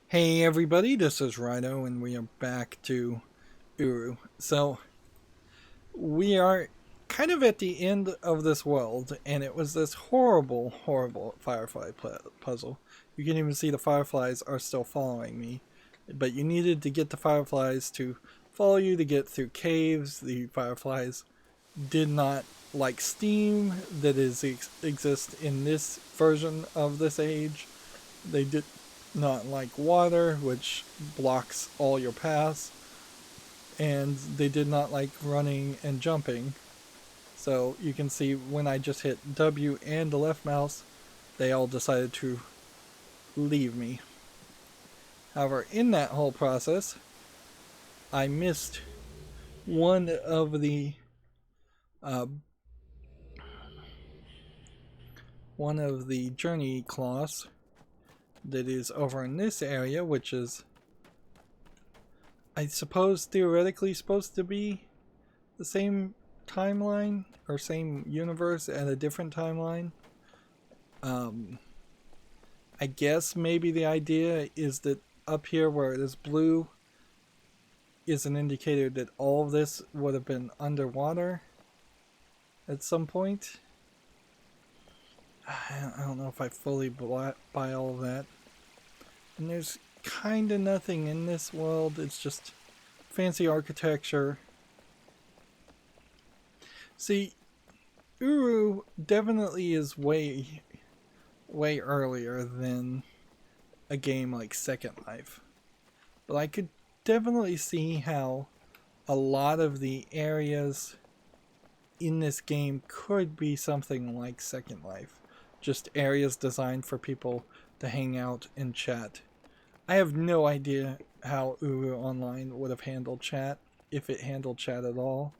Hey everybody, this is Rydo and we are back to URU. So, we are kind of at the end of this world, and it was this horrible, horrible firefly puzzle. You can even see the fireflies are still following me, but you needed to get the fireflies to follow you to get through caves. The fireflies did not like steam that exists in this version of this age. They did not like water, which blocks all your paths, and they did not like running and jumping. So you can see when I just hit W and the left mouse, they all decided to leave me. However, in that whole process, I missed one of the uh, journey cloths that is over in this area, which is, I suppose, theoretically supposed to be the same timeline or same universe at a different timeline. Um, I guess maybe the idea is that up here where it is blue is an indicator that all of this would have been underwater at some point. I don't know if I fully buy all of that. And there's kind of nothing in this world. It's just fancy architecture. See, Uru definitely is way earlier than a game like Second Life. But I could definitely see how a lot of the areas in this game could be something like Second Life. Just areas designed for people to hang out and chat. I have no idea how Uru Online would have handled chat, if it handled chat at all.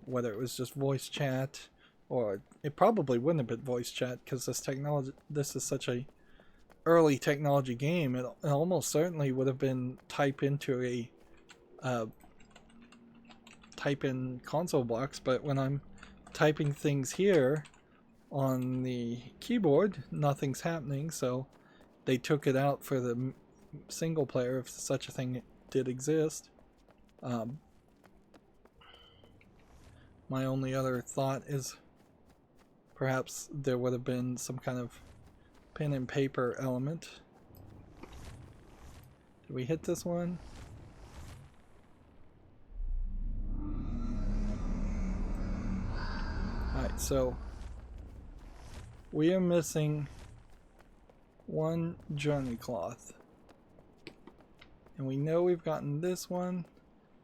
Whether it was just voice chat, or it probably wouldn't have been voice chat because this is such a early technology game. It almost certainly would have been type into a type in console box, but when I'm typing things here on the keyboard, nothing's happening, so they took it out for the single player if such a thing did exist. My only other thought is perhaps there would have been some kind of pen and paper element. Did we hit this one? Alright, so we are missing one journey cloth. And we know we've gotten this one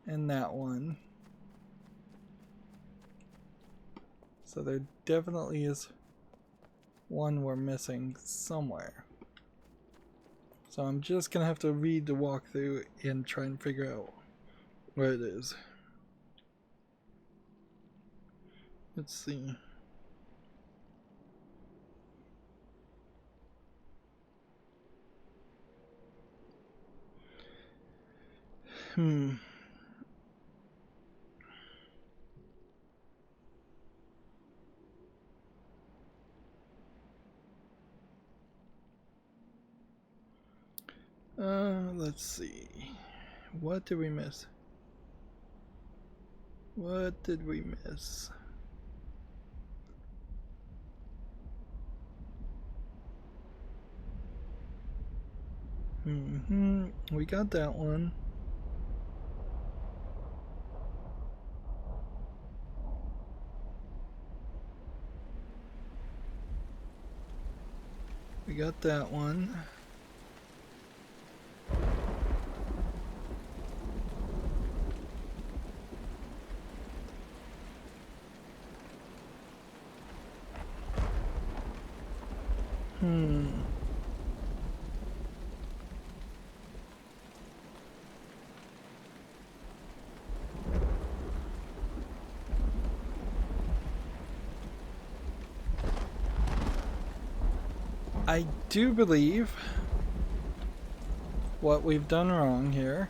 and that one. So there definitely is one we're missing somewhere. So I'm just gonna have to read the walkthrough and try and figure out where it is. Let's see. Let's see. What did we miss? What did we miss? We got that one. We got that one. I do believe what we've done wrong here,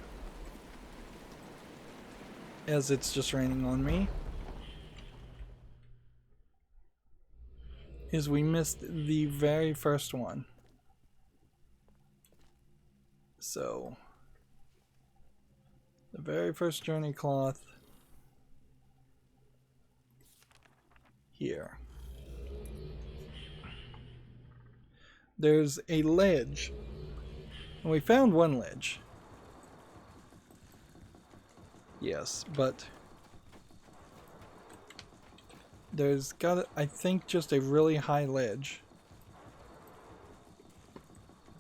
as it's just raining on me, is we missed the very first one. So, the very first journey cloth here. There's a ledge. And we found one ledge. Yes, but there's got, I think, just a really high ledge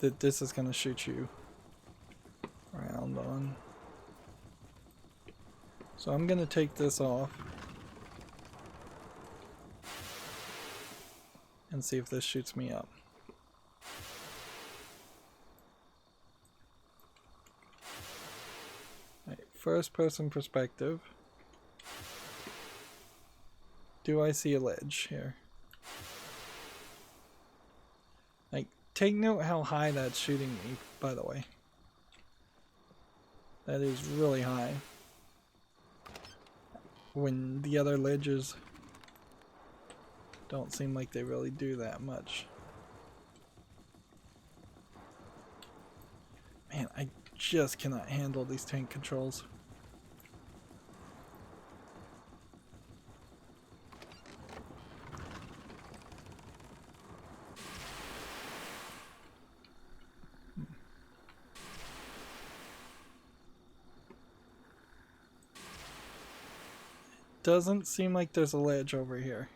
that this is going to shoot you around on. So I'm going to take this off and see if this shoots me up. Right, first person perspective. Do I see a ledge here? Like, take note how high that's shooting me, by the way. That is really high. When the other ledges don't seem like they really do that much. Man, I just cannot handle these tank controls. Doesn't seem like there's a ledge over here.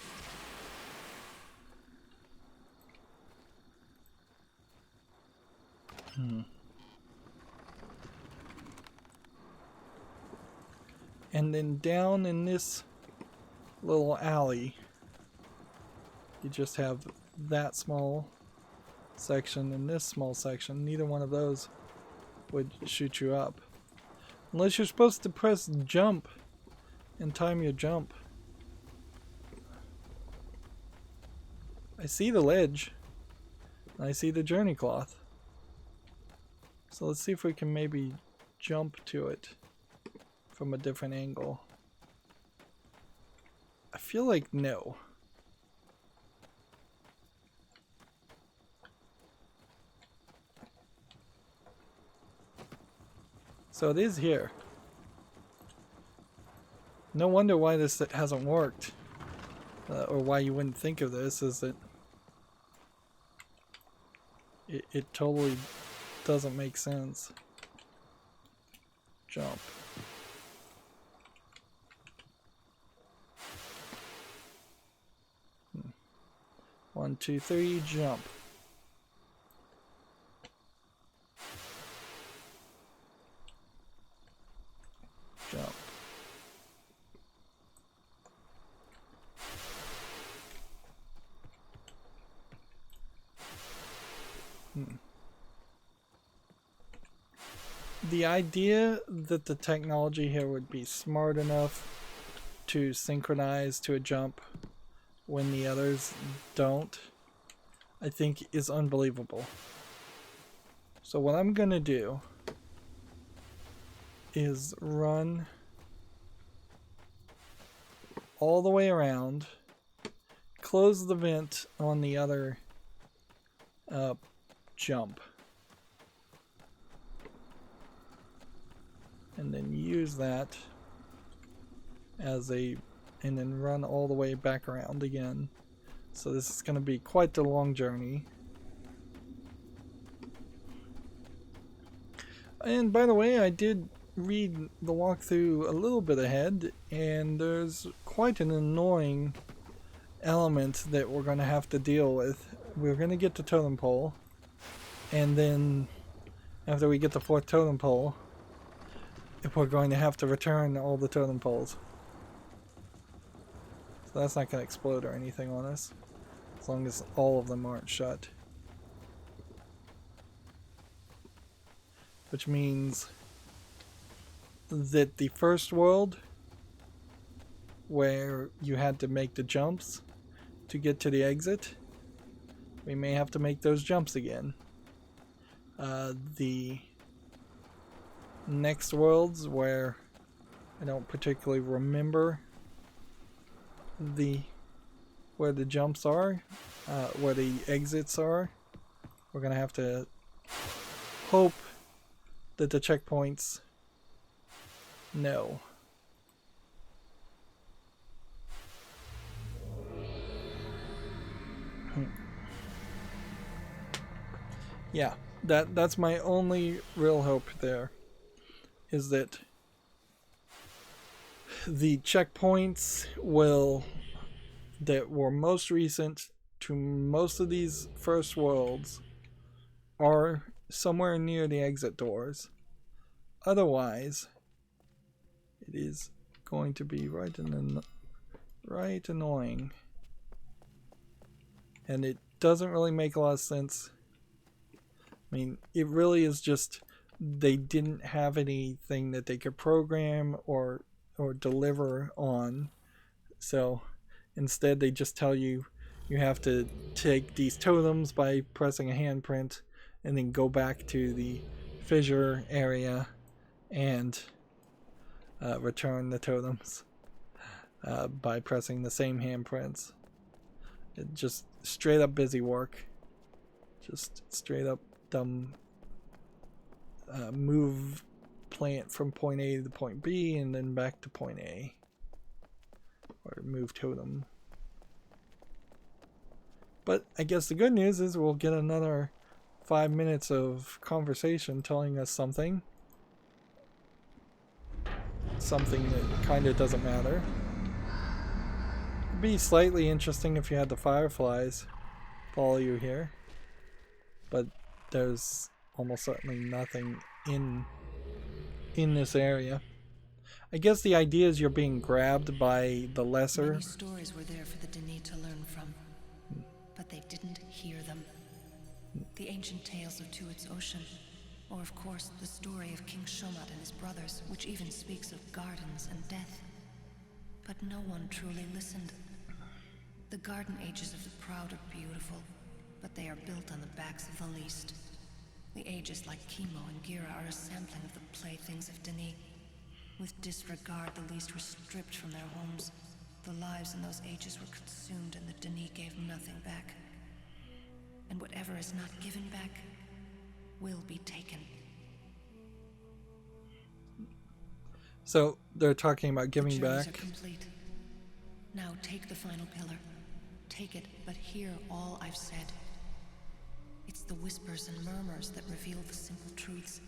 And then down in this little alley, you just have that small section and this small section. Neither one of those would shoot you up. Unless you're supposed to press jump and time your jump. I see the ledge. I see the journey cloth. So let's see if we can maybe jump to it from a different angle. I feel like no. So it is here. No wonder why this hasn't worked. Or why you wouldn't think of this, is that it totally doesn't make sense. Jump. One, two, three, jump. Jump. The idea that the technology here would be smart enough to synchronize to a jump when the others don't, I think is unbelievable. So what I'm gonna do is run all the way around, close the vent on the other jump, and then use that as a, and then run all the way back around again. So this is going to be quite the long journey. And by the way, I did read the walkthrough a little bit ahead, and there's quite an annoying element that we're going to have to deal with. We're going to get the totem pole, and then after we get the 4th totem pole, we're going to have to return all the totem poles. So that's not going to explode or anything on us, as long as all of them aren't shut. Which means that the first world, where you had to make the jumps to get to the exit, we may have to make those jumps again. The next worlds, where I don't particularly remember where the jumps are, where the exits are, we're gonna have to hope that the checkpoints know. Yeah, that's my only real hope there, is that the checkpoints that were most recent to most of these first worlds are somewhere near the exit doors. Otherwise, it is going to be right annoying. And it doesn't really make a lot of sense. I mean, it really is just they didn't have anything that they could program or deliver on. So instead they just tell you you have to take these totems by pressing a handprint and then go back to the fissure area and return the totems by pressing the same handprints. It just straight up busy work. Just straight up dumb move plant from point A to point B and then back to point A. Or move totem. But I guess the good news is we'll get another 5 minutes of conversation telling us something. Something that kind of doesn't matter. It'd be slightly interesting if you had the fireflies follow you here. But there's almost certainly nothing in this area. I guess the idea is you're being grabbed by the lesser. Many stories were there for the Dini to learn from, but they didn't hear them. The ancient tales of Tuat's ocean, or of course the story of King Shomat and his brothers, which even speaks of gardens and death. But no one truly listened. The garden ages of the proud are beautiful, but they are built on the backs of the least. The ages like Chemo and Gira are a sampling of the playthings of Dini. With disregard, the least were stripped from their homes. The lives in those ages were consumed and the Dini gave nothing back. And whatever is not given back will be taken. So they're talking about giving the back. Are complete. Now take the final pillar. Take it, but hear all I've said. It's the whispers and murmurs that reveal the simple truths.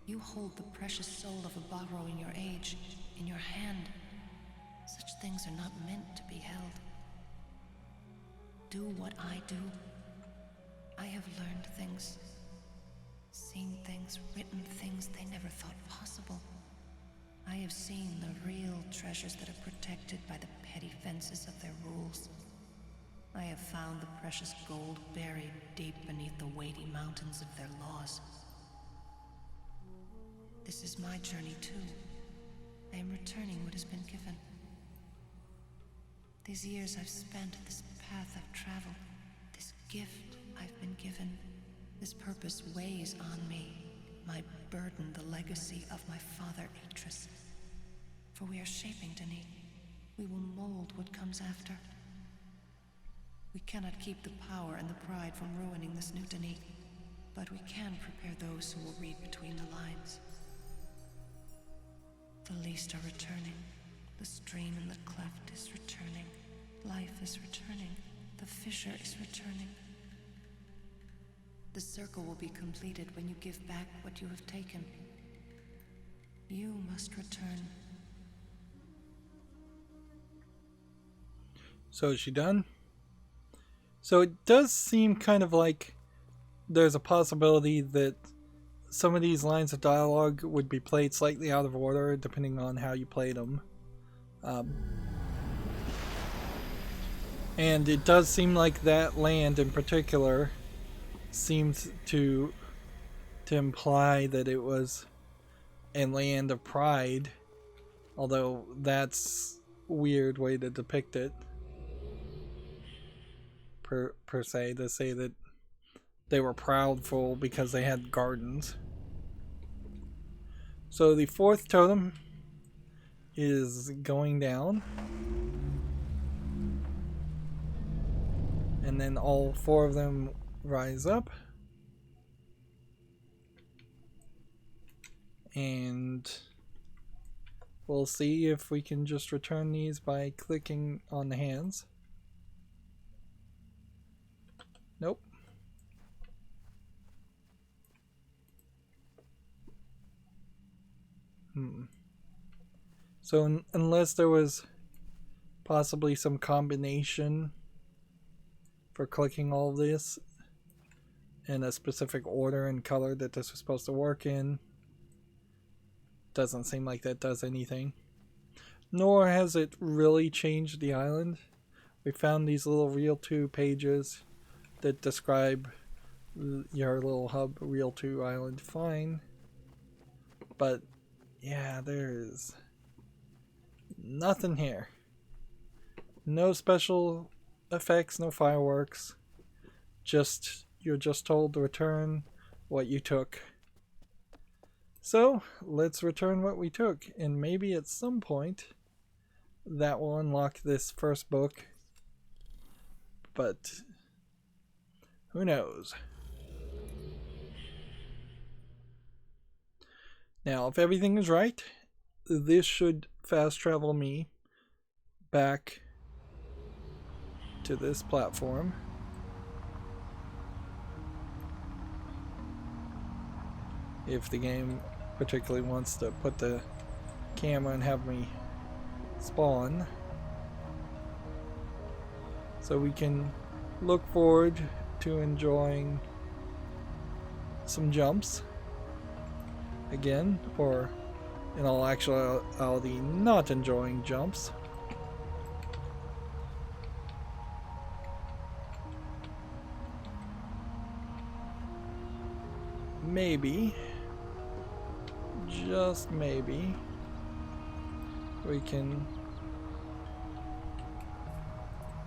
You hold the precious soul of a Bahro in your age, in your hand. Such things are not meant to be held. Do what I do. I have learned things, seen things, written things they never thought possible. I have seen the real treasures that are protected by the petty fences of their rules. I have found the precious gold buried deep beneath the weighty mountains of their laws. This is my journey too. I am returning what has been given. These years I've spent, this path I've traveled, this gift I've been given, this purpose weighs on me, my burden, the legacy of my father Atrus. For we are shaping Dini. We will mold what comes after. We cannot keep the power and the pride from ruining this new Dini, but we can prepare those who will read between the lines. The least are returning. The stream in the cleft is returning. Life is returning. The fissure is returning. The circle will be completed when you give back what you have taken. You must return. So is she done? So it does seem kind of like there's a possibility that some of these lines of dialogue would be played slightly out of order depending on how you played them. And it does seem like that land in particular seems to imply that it was a land of pride, although that's a weird way to depict it per se, to say that they were proudful because they had gardens. So the fourth totem is going down, and then all four of them rise up. And we'll see if we can just return these by clicking on the hands. Nope. So unless there was possibly some combination for clicking all of this in a specific order and color that this was supposed to work in, doesn't seem like that does anything. Nor has it really changed the island. We found these little Real 2 pages that describe your little hub Real 2 island fine. But yeah, there's nothing here. No special effects, no fireworks. You're just told to return what you took. So let's return what we took, and maybe at some point that will unlock this first book. But who knows? Now, if everything is right, this should fast travel me back to this platform. If the game particularly wants to put the camera and have me spawn. So we can look forward to enjoying some jumps again, or in all actuality not enjoying jumps. Maybe, just maybe, we can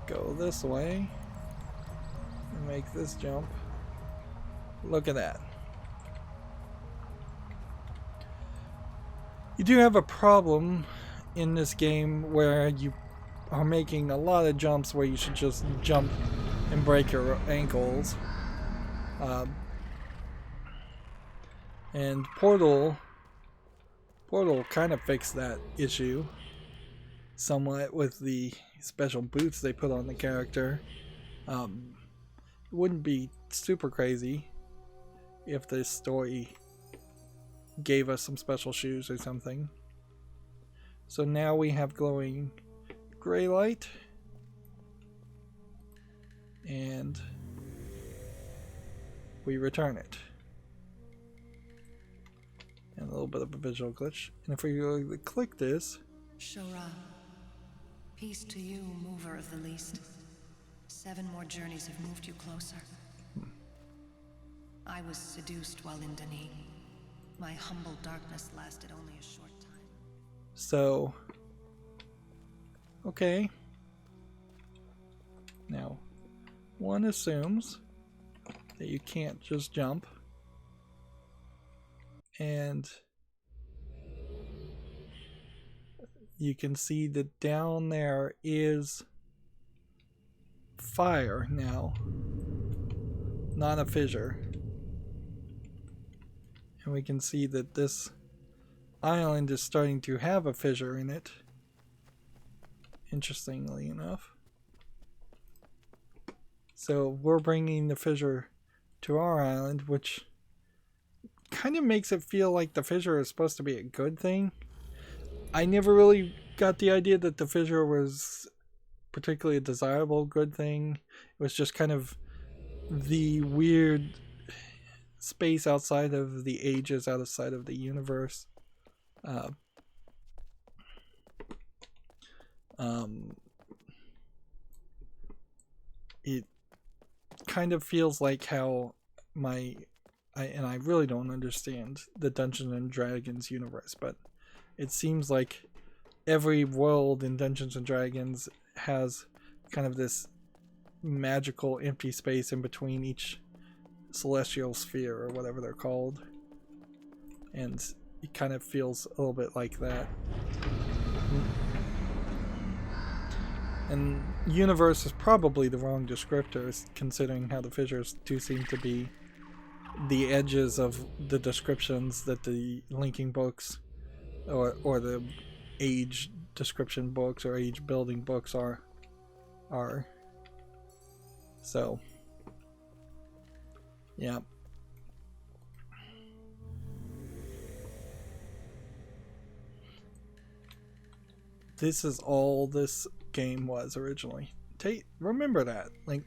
go this way and make this jump. Look at that. You do have a problem in this game where you are making a lot of jumps where you should just jump and break your ankles. And Portal kind of fixed that issue somewhat with the special boots they put on the character. It wouldn't be super crazy if this story gave us some special shoes or something. So now we have glowing gray light, and we return it. And a little bit of a visual glitch. And if we go to click this, Shora, peace to you, mover of the least. 7 more journeys have moved you closer. I was seduced while in Denis. My humble darkness lasted only a short time. So, okay. Now, one assumes that you can't just jump. And you can see that down there is fire now, not a fissure. And we can see that this island is starting to have a fissure in it, interestingly enough. So we're bringing the fissure to our island, which kind of makes it feel like the fissure is supposed to be a good thing. I never really got the idea that the fissure was particularly a desirable good thing. It was just kind of the weird space outside of the ages, outside of the universe. It kind of feels like how I really don't understand the Dungeons and Dragons universe, but it seems like every world in Dungeons and Dragons has kind of this magical empty space in between each celestial sphere or whatever they're called, and it kind of feels a little bit like that. And universe is probably the wrong descriptor, considering how the fissures do seem to be the edges of the descriptions that the linking books or the age description books or age building books are. So, yeah. This is all this game was originally. Remember that. Like,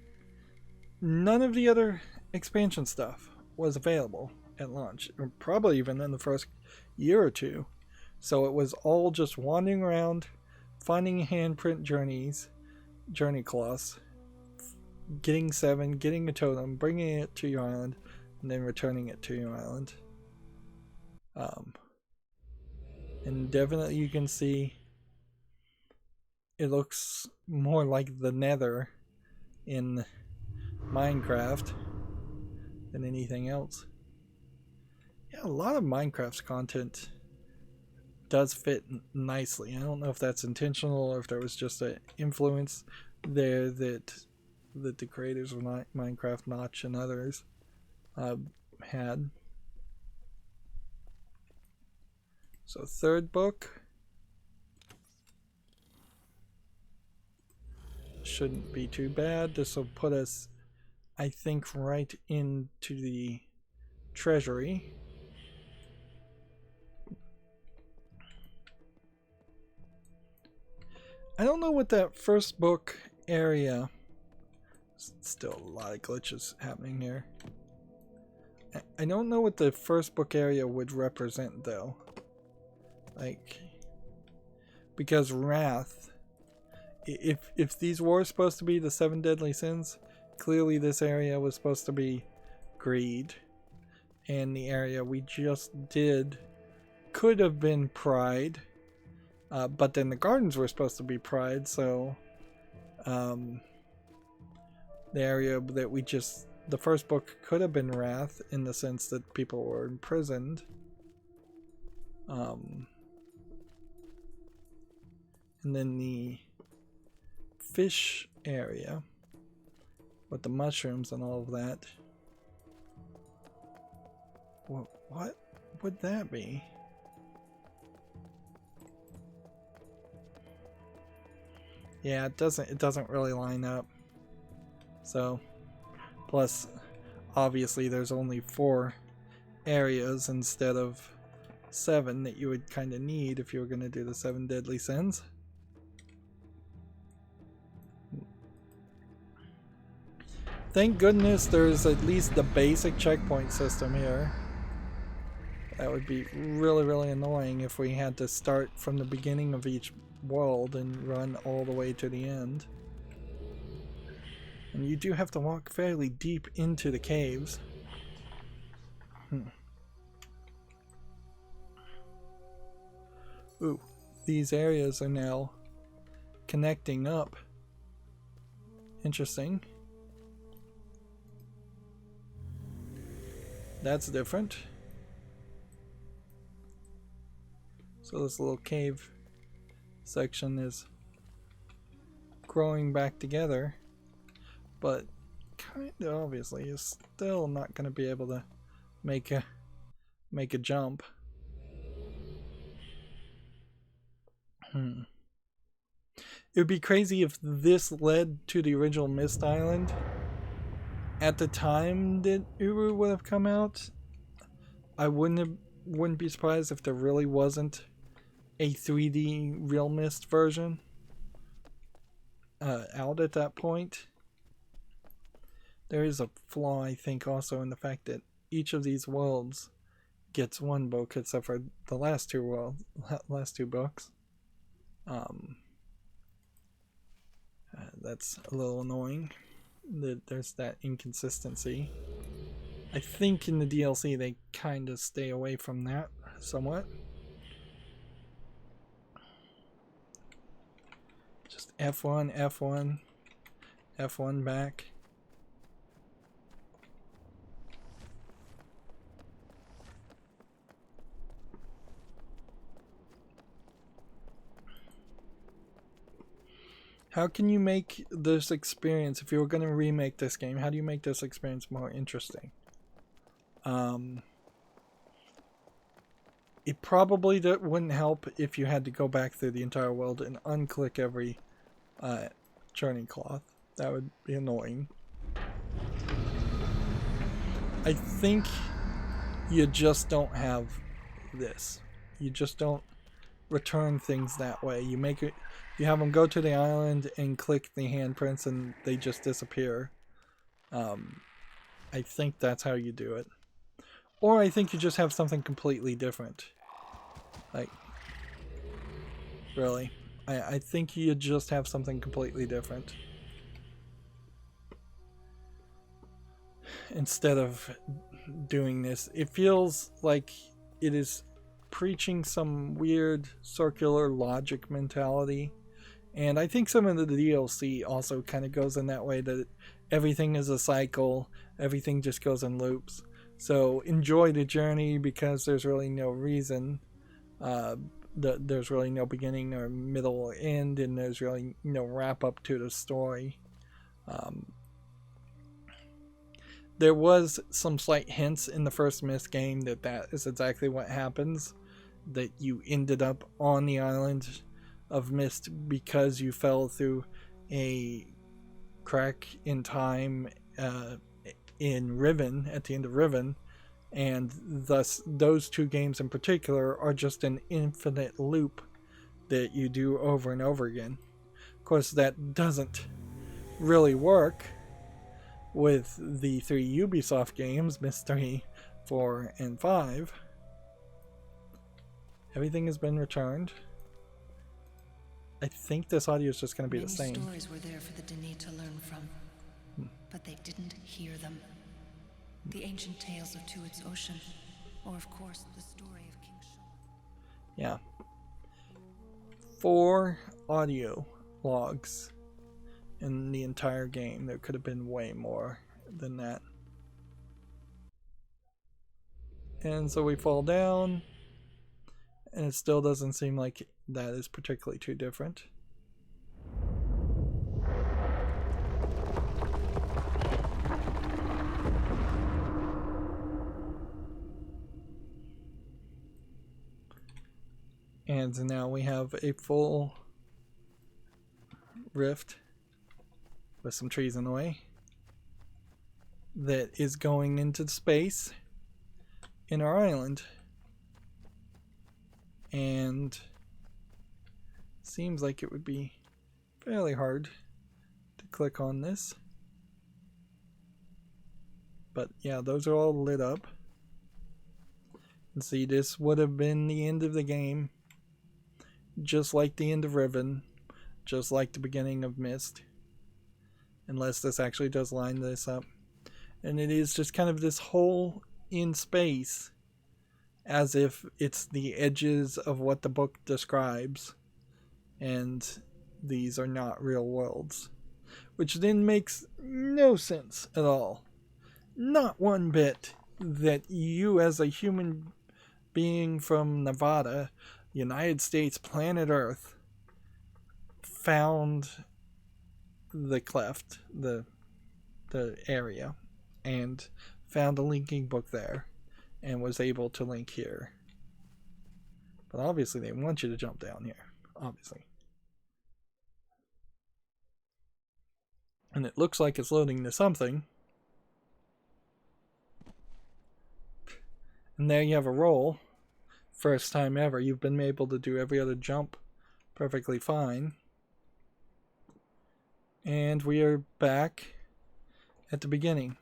none of the other expansion stuff was available at launch, or probably even in the first year or two. So it was all just wandering around, finding handprint journey cloths, getting 7, getting a totem, bringing it to your island, and then returning it to your island. And definitely you can see it looks more like the Nether in Minecraft than anything else. Yeah, a lot of Minecraft's content does fit nicely. I don't know if that's intentional or if there was just an influence there that the creators of Minecraft, Notch, and others had. So, third book shouldn't be too bad. This will put us, I think, right into the treasury. I don't know what that first book area. Still a lot of glitches happening here. I don't know what the first book area would represent though. Like, because Wrath, if these were supposed to be the 7 deadly sins, clearly this area was supposed to be greed, and the area we just did could have been pride, but then the gardens were supposed to be pride, so the area that we just, the first book could have been Wrath in the sense that people were imprisoned. And then the fish area with the mushrooms and all of that. What would that be? Yeah, it doesn't really line up. So, plus obviously there's only 4 areas instead of 7 that you would kind of need if you were going to do the 7 deadly sins. Thank goodness there's at least the basic checkpoint system here. That would be really, really annoying if we had to start from the beginning of each world and run all the way to the end. And you do have to walk fairly deep into the caves. Ooh, these areas are now connecting up. Interesting. That's different. So this little cave section is growing back together, but kind of obviously is still not going to be able to make a jump. It would be crazy if this led to the original Myst Island at the time that URU would have come out. I wouldn't be surprised if there really wasn't a 3D Real Myst version out at that point. There is a flaw, I think, also in the fact that each of these worlds gets 1 book, except for the last 2 books. That's a little annoying that there's that inconsistency. I think in the DLC they kind of stay away from that somewhat. Just F1, F1, F1 back. How can you make this experience, if you were going to remake this game, how do you make this experience more interesting? It probably wouldn't help if you had to go back through the entire world and unclick every journey cloth. That would be annoying. I think you just don't have this. You just don't return things that way. You make it. You have them go to the island and click the handprints, and they just disappear. I think that's how you do it. Or I think you just have something completely different. Like, really, I think you just have something completely different. Instead of doing this, it feels like it is preaching some weird circular logic mentality. And I think some of the DLC also kind of goes in that way, that everything is a cycle, everything just goes in loops. So enjoy the journey because there's really no reason. There's really no beginning or middle or end, and there's really no wrap up to the story. There was some slight hints in the first Myst game that is exactly what happens. That you ended up on the island of Myst because you fell through a crack in time in Riven, at the end of Riven, and thus those two games in particular are just an infinite loop that you do over and over again. Of course, that doesn't really work with the three Ubisoft games, Myst 3, 4, and 5. Everything has been returned. I think this audio is just going to be the same. Many stories were there for the Denis to learn from, but they didn't hear them. The ancient tales of Tuat's Ocean, or of course, the story of King Shoma. Yeah. 4 audio logs in the entire game. There could have been way more than that. And so we fall down, and it still doesn't seem like that is particularly too different. And now we have a full rift with some trees in the way that is going into space in our island. And seems like it would be fairly hard to click on this. But yeah, those are all lit up. And see, this would have been the end of the game. Just like the end of Riven. Just like the beginning of Myst. Unless this actually does line this up. And it is just kind of this hole in space, as if it's the edges of what the book describes, and these are not real worlds, which then makes no sense at all. Not one bit that you, as a human being from Nevada, United States, planet Earth, found the cleft, the area, and found a linking book there and was able to link here. But obviously they want you to jump down here, obviously. And it looks like it's loading to something. And there you have a roll. First time ever. You've been able to do every other jump perfectly fine. And we are back at the beginning.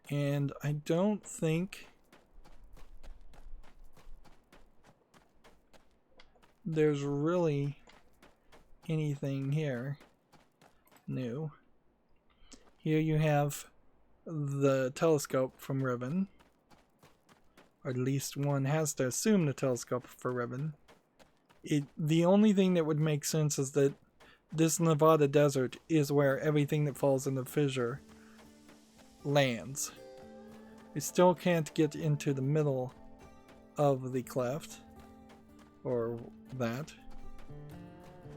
And I don't think there's really anything here new. Here you have the telescope from Riven. Or at least one has to assume the telescope for Riven. The only thing that would make sense is that this Nevada desert is where everything that falls in the fissure lands. We still can't get into the middle of the cleft, or that.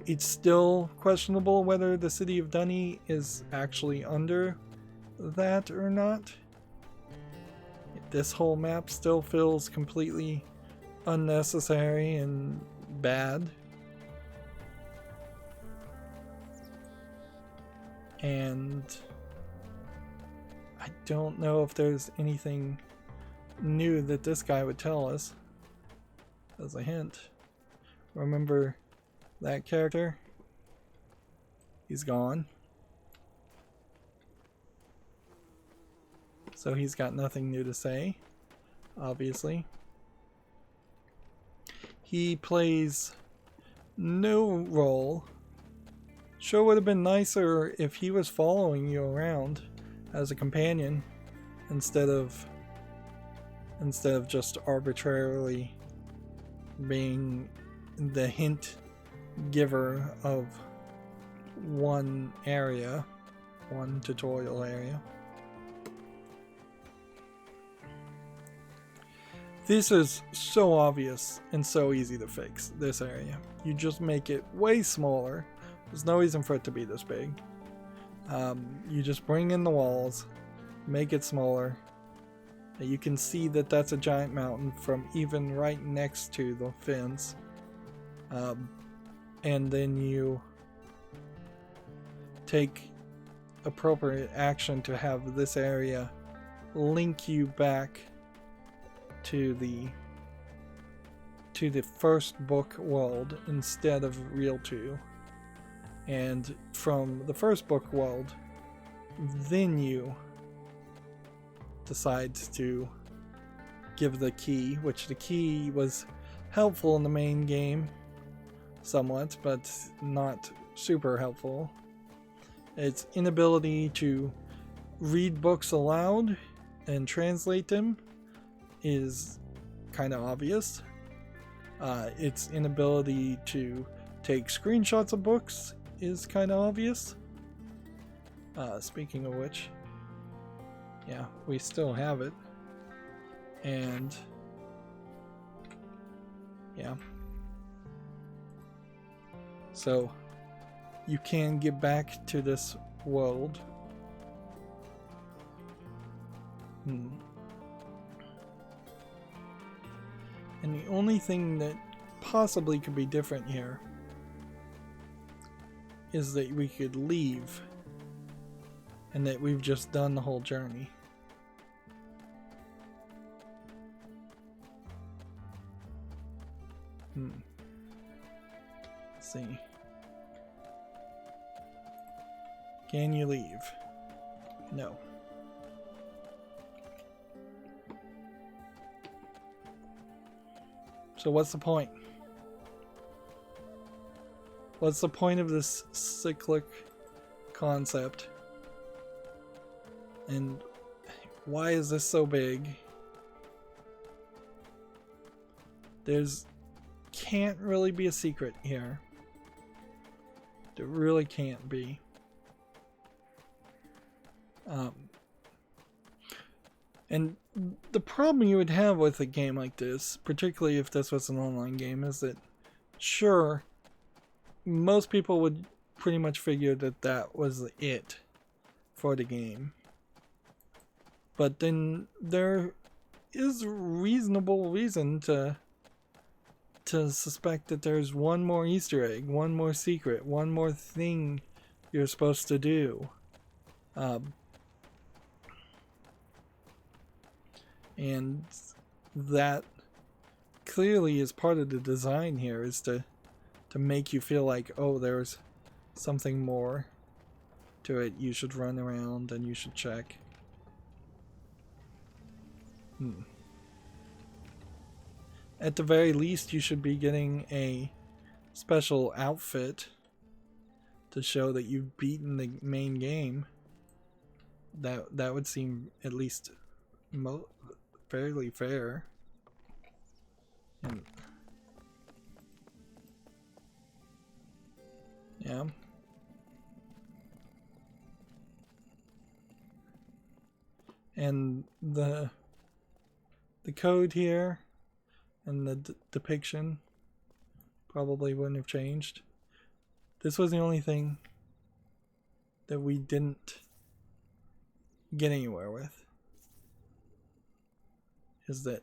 It's still questionable whether the city of Dunny is actually under that or not. This whole map still feels completely unnecessary and bad. And I don't know if there's anything new that this guy would tell us. As a hint, remember that character? He's gone. So he's got nothing new to say, obviously. He plays no role. Sure would have been nicer if he was following you around as a companion instead of just arbitrarily being the hint giver of one area, one tutorial area. This is so obvious and so easy to fix, this area. You just make it way smaller. There's no reason for it to be this big. You just bring in the walls, make it smaller. You can see that that's a giant mountain from even right next to the fence. And then you take appropriate action to have this area link you back to the first book world instead of Real 2. And from the first book world, then you decide to give the key, which the key was helpful in the main game somewhat, but not super helpful. Its inability to read books aloud and translate them is kind of obvious. Its inability to take screenshots of books is kind of obvious. Speaking of which, yeah, we still have it. And yeah. So you can get back to this world. And the only thing that possibly could be different here is that we could leave and that we've just done the whole journey. Let's see. Can you leave? No. So what's the point? What's the point of this cyclic concept? And why is this so big? There's can't really be a secret here. There really can't be. And the problem you would have with a game like this, particularly if this was an online game, is that sure, most people would pretty much figure that that was it for the game. But then there is reasonable reason to suspect that there's one more Easter egg, one more secret, one more thing you're supposed to do. And that clearly is part of the design here, is to make you feel like, oh, there's something more to it. You should run around and you should check. At the very least, you should be getting a special outfit to show that you've beaten the main game. That would seem at least fairly fair. And yeah. And the code here and the depiction probably wouldn't have changed. This was the only thing that we didn't get anywhere with. Is that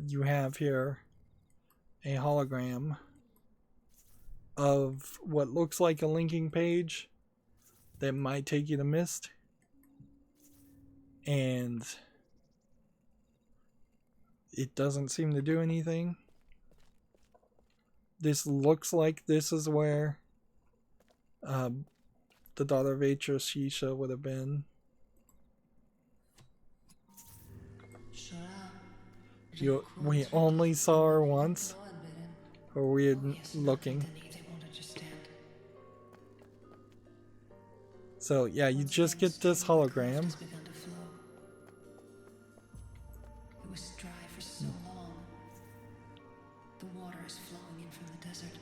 you have here a hologram of what looks like a linking page that might take you to Myst, and it doesn't seem to do anything. This looks like this is where the daughter of Atrus, Yeesha, would have been. We only saw her once, or we had looking. So yeah, you just get this hologram. It was dry for so long. The water is flowing in from the desert.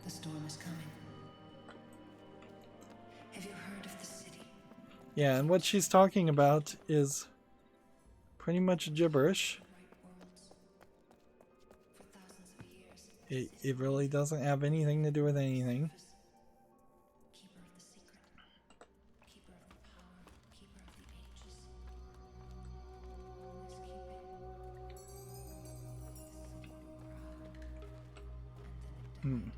The storm is coming. Have you heard of the city? Yeah, and what she's talking about is pretty much gibberish. It really doesn't have anything to do with anything. Keeper of the secret. Keeper of the power. Keeper of the ages. Always keeping.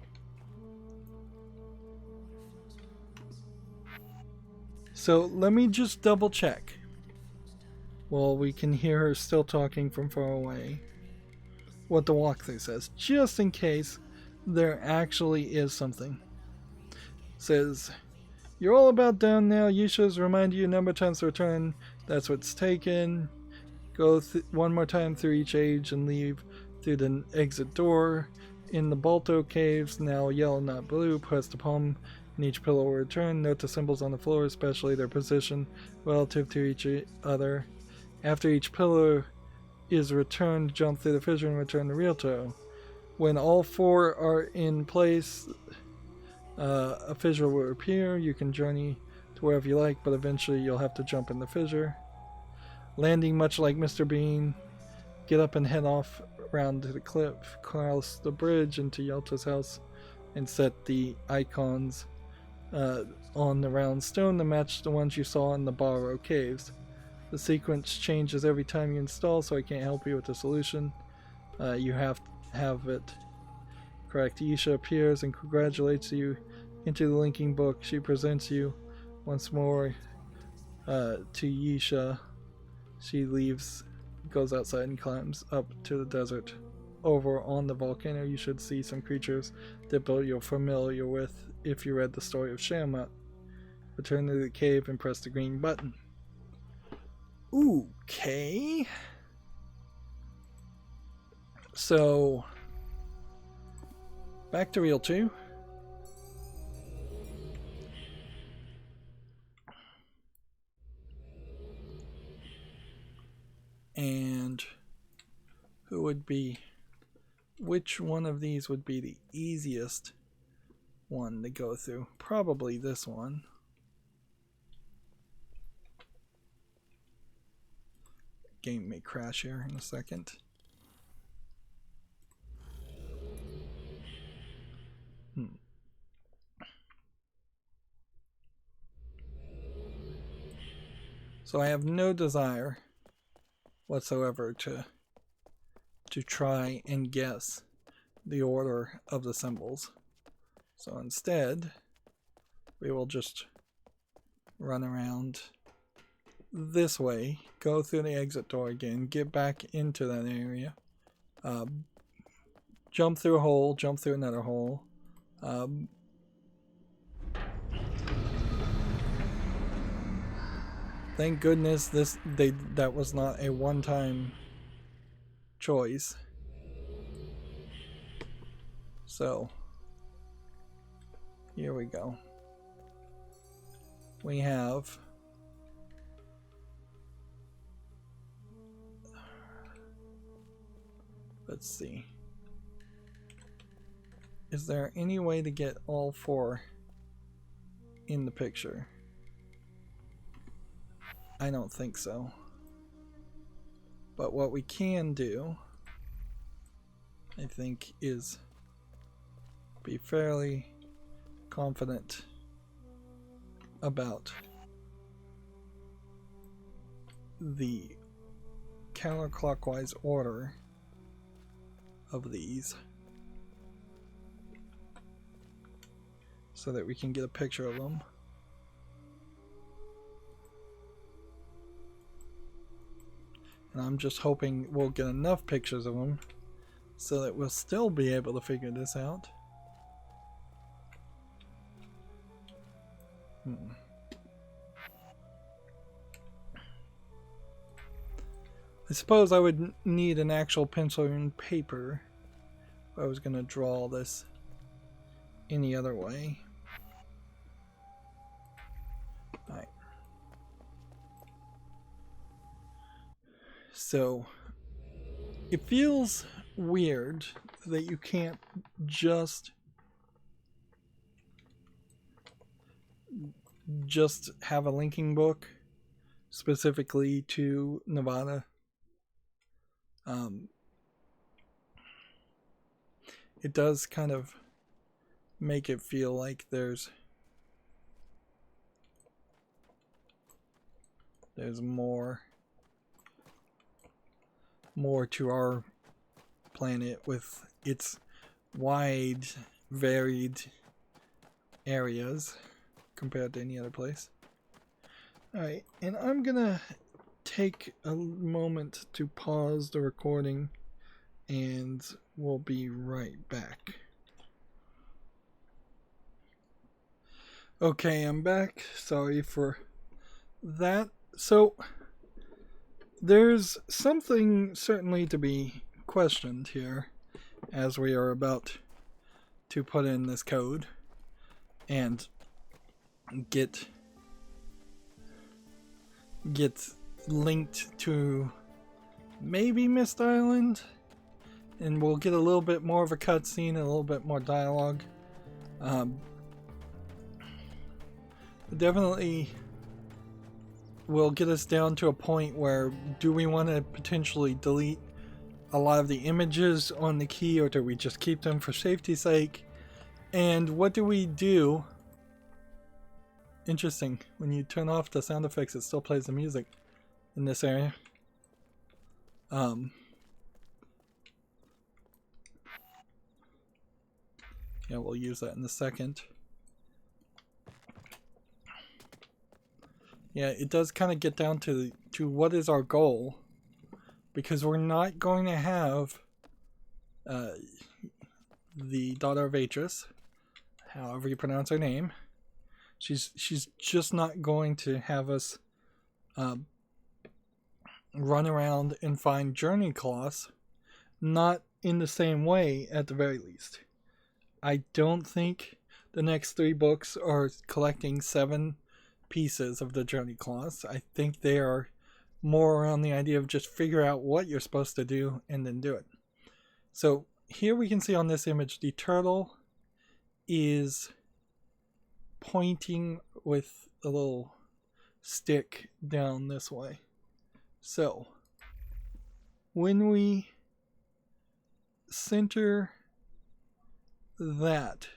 So let me just double check. Well, we can hear her still talking from far away. What the walkthrough says, just in case there actually is something. Says, you're all about down now. Yeesha's reminded you a number of times to return. That's what's taken. Go one more time through each age and leave through the exit door. In the Balto caves, now yellow, not blue. Press the palm in each pillar will return. Note the symbols on the floor, especially their position relative to each other. After each pillar is returned, jump through the fissure and return to Rydo. When all four are in place, a fissure will appear. You can journey to wherever you like, but eventually you'll have to jump in the fissure. Landing much like Mr. Bean, get up and head off around to the cliff, cross the bridge into Yelta's house, and set the icons on the round stone to match the ones you saw in the Borrow caves. The sequence changes every time you install, so I can't help you with the solution. You have to have it correct. Yeesha appears and congratulates you into the linking book. She presents you once more to Yeesha. She leaves, goes outside and climbs up to the desert. Over on the volcano you should see some creatures that you're familiar with if you read the story of Shamut. Return to the cave and press the green button. Okay. So, back to Reel 2. And who would be, which one of these would be the easiest one to go through? Probably this one. Game may crash here in a second. So I have no desire whatsoever to try and guess the order of the symbols. So instead, we will just run around this way, go through the exit door again, get back into that area, jump through a hole, jump through another hole. Thank goodness that was not a one-time choice. So here we go. We have let's see. Is there any way to get all four in the picture? I don't think so. But what we can do, I think, is be fairly confident about the counterclockwise order of these so that we can get a picture of them. And I'm just hoping we'll get enough pictures of them so that we'll still be able to figure this out. I suppose I would need an actual pencil and paper if I was going to draw this any other way. Alright. So, it feels weird that you can't just have a linking book specifically to Nevada. It does kind of make it feel like there's more to our planet with its wide, varied areas compared to any other place. Alright, and I'm gonna take a moment to pause the recording and we'll be right back. Okay, I'm back. Sorry for that. So, there's something certainly to be questioned here as we are about to put in this code and get linked to maybe Myst Island, and we'll get a little bit more of a cutscene and a little bit more dialogue. Definitely will get us down to a point where do we want to potentially delete a lot of the images on the key, or do we just keep them for safety's sake? And what do we do? Interesting, when you turn off the sound effects it still plays the music in this area. Yeah, we'll use that in a second. Yeah, it does kind of get down to what is our goal, because we're not going to have the daughter of Atrus, however you pronounce her name. She's just not going to have us run around and find journey cloths, not in the same way at the very least. I don't think the next 3 books are collecting 7 pieces of the journey cloths. I think they are more around the idea of just figure out what you're supposed to do and then do it. So here we can see on this image the turtle is pointing with a little stick down this way. So when we center that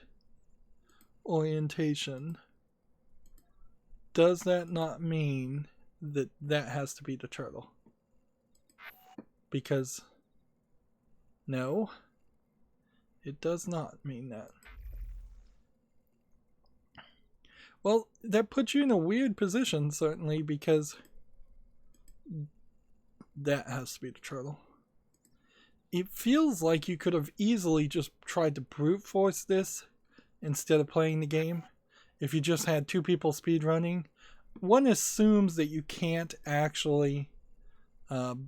orientation, does that not mean that that has to be the turtle? Because no, it does not mean that. Well, that puts you in a weird position, certainly, because that has to be the turtle. It feels like you could have easily just tried to brute force this instead of playing the game. If you just had 2 people speedrunning, one assumes that you can't actually do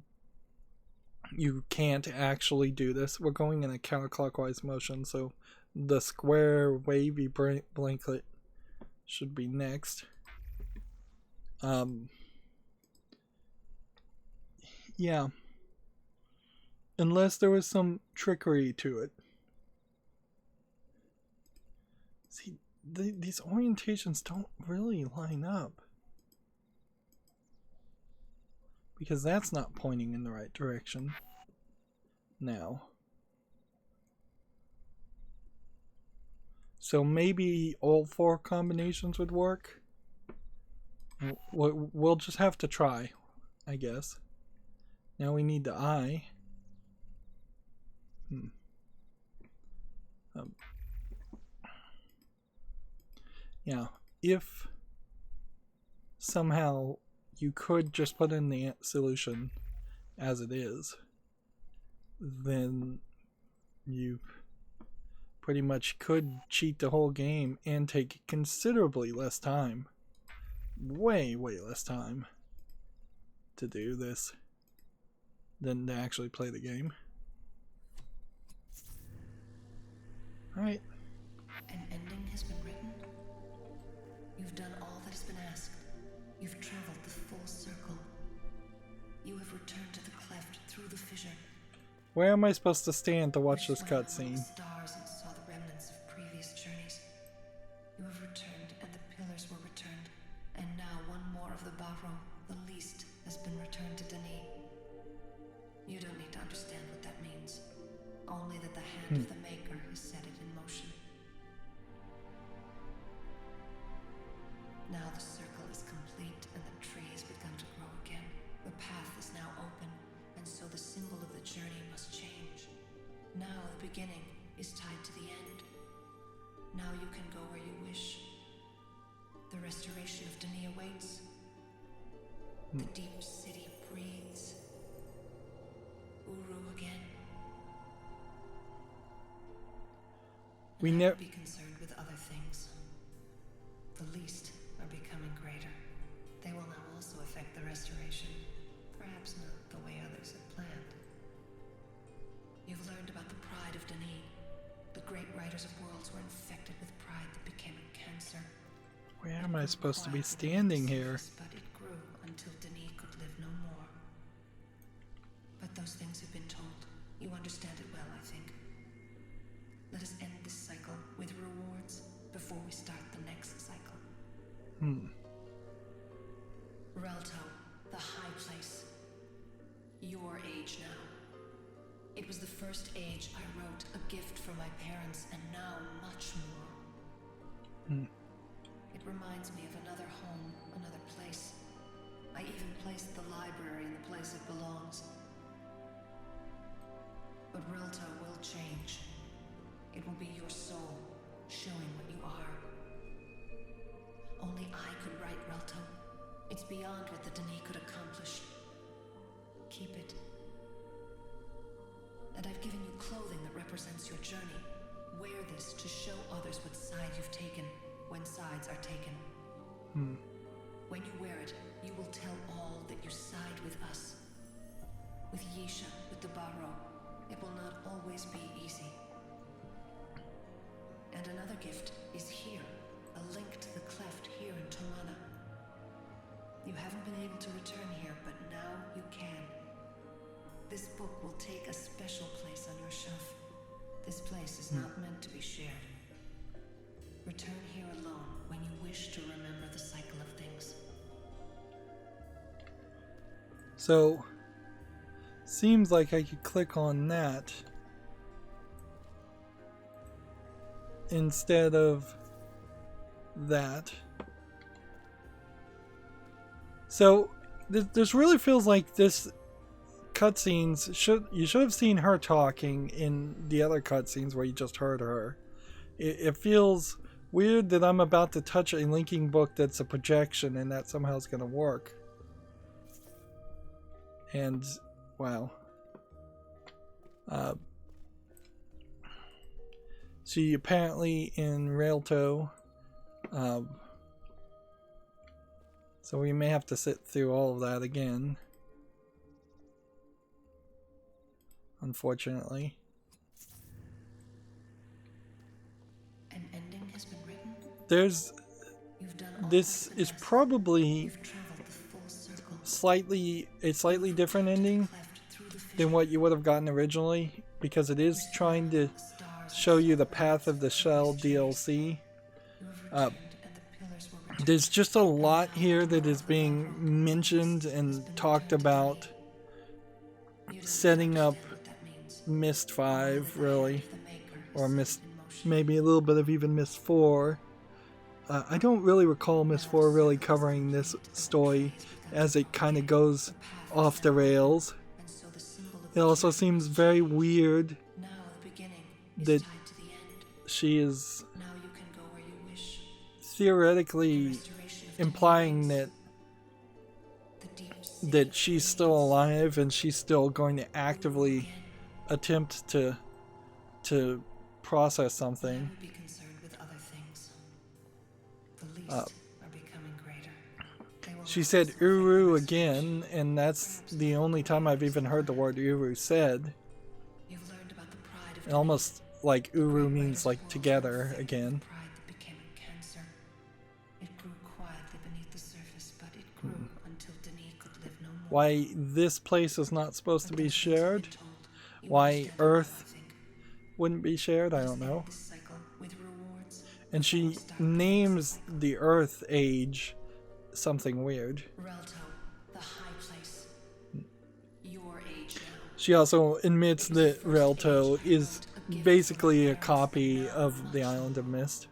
this. We're going in a counterclockwise motion, so the square wavy blanket should be next. Yeah. Unless there was some trickery to it. See, these orientations don't really line up. Because that's not pointing in the right direction. Now. So maybe all 4 combinations would work. We'll just have to try, I guess. Now we need the eye. Yeah, if somehow you could just put in the solution as it is, then you pretty much could cheat the whole game and take considerably less time. Way less time to do this than to actually play the game. Alright. An ending has been written. You've done all that has been asked. You've traveled the full circle. You have returned to the cleft through the fissure. Where am I supposed to stand to watch this cutscene? Stars and saw the remnants of previous journeys. You have returned, and the pillars were returned, and now one more of the Barrow, the least, has been returned to Denis. You don't need to understand what that means. Only that the hand of the Maker has set it in motion. Now the circle is complete and the tree has begun to grow again. The path is now open, and so the symbol of the journey must change. Now the beginning is tied to the end. Now you can go where you wish. The restoration of Denis awaits. The deep city breathes. URU again. We never be concerned with other things. The least are becoming greater. They will now also affect the restoration. Perhaps not the way others had planned. You've learned about the pride of Denis. The great writers of worlds were infected with pride that became a cancer. Where am I supposed to be standing here? But it grew until Denis could live no more. But those things have been told. You understand it well, I think. Let us end this cycle with rewards before we start the next cycle. Relto, the high place. Your age now. It was the first age I wrote, a gift from my parents, and now much more. It reminds me of another home, another place. I even placed the library in the place it belongs. But Relto will change. It will be your soul, showing what you are. Only I could write Relto. It's beyond what the Denis could accomplish. Keep it. And I've given you clothing that represents your journey. Wear this to show others what side you've taken, when sides are taken. When you wear it, you will tell all that you side with us. With Yeesha, with the Barrow, it will not always be easy. And another gift is here, a link to the cleft here in Tomana. You haven't been able to return here, but now you can. This book will take a special place on your shelf. This place is not meant to be shared. Return here alone when you wish to remember the cycle of things. So, seems like I could click on that instead of that. So this really feels like this cutscenes you should have seen her talking in the other cutscenes where you just heard her. It feels weird that I'm about to touch a linking book that's a projection and that somehow is going to work. And wow. She apparently in Relto. So we may have to sit through all of that again. Unfortunately. An ending has been written. This is probably a slightly different ending than what you would have gotten originally, because it is trying to show you the Path of the Shell DLC. There's just a lot here that is being mentioned and talked about, setting up Myst 5, really, or Myst, maybe a little bit of even Myst 4. I don't really recall Myst 4 really covering this story, as it kind of goes off the rails. It also seems very weird that she is theoretically implying that she's still alive and she's still going to actively attempt to process something. She said URU again, and that's the only time I've even heard the word URU said. And almost like URU means like together again. Why this place is not supposed to be shared? Why Earth wouldn't be shared? I don't know. And she names the Earth age something weird. She also admits that Relto is basically a copy of the Island of Myst,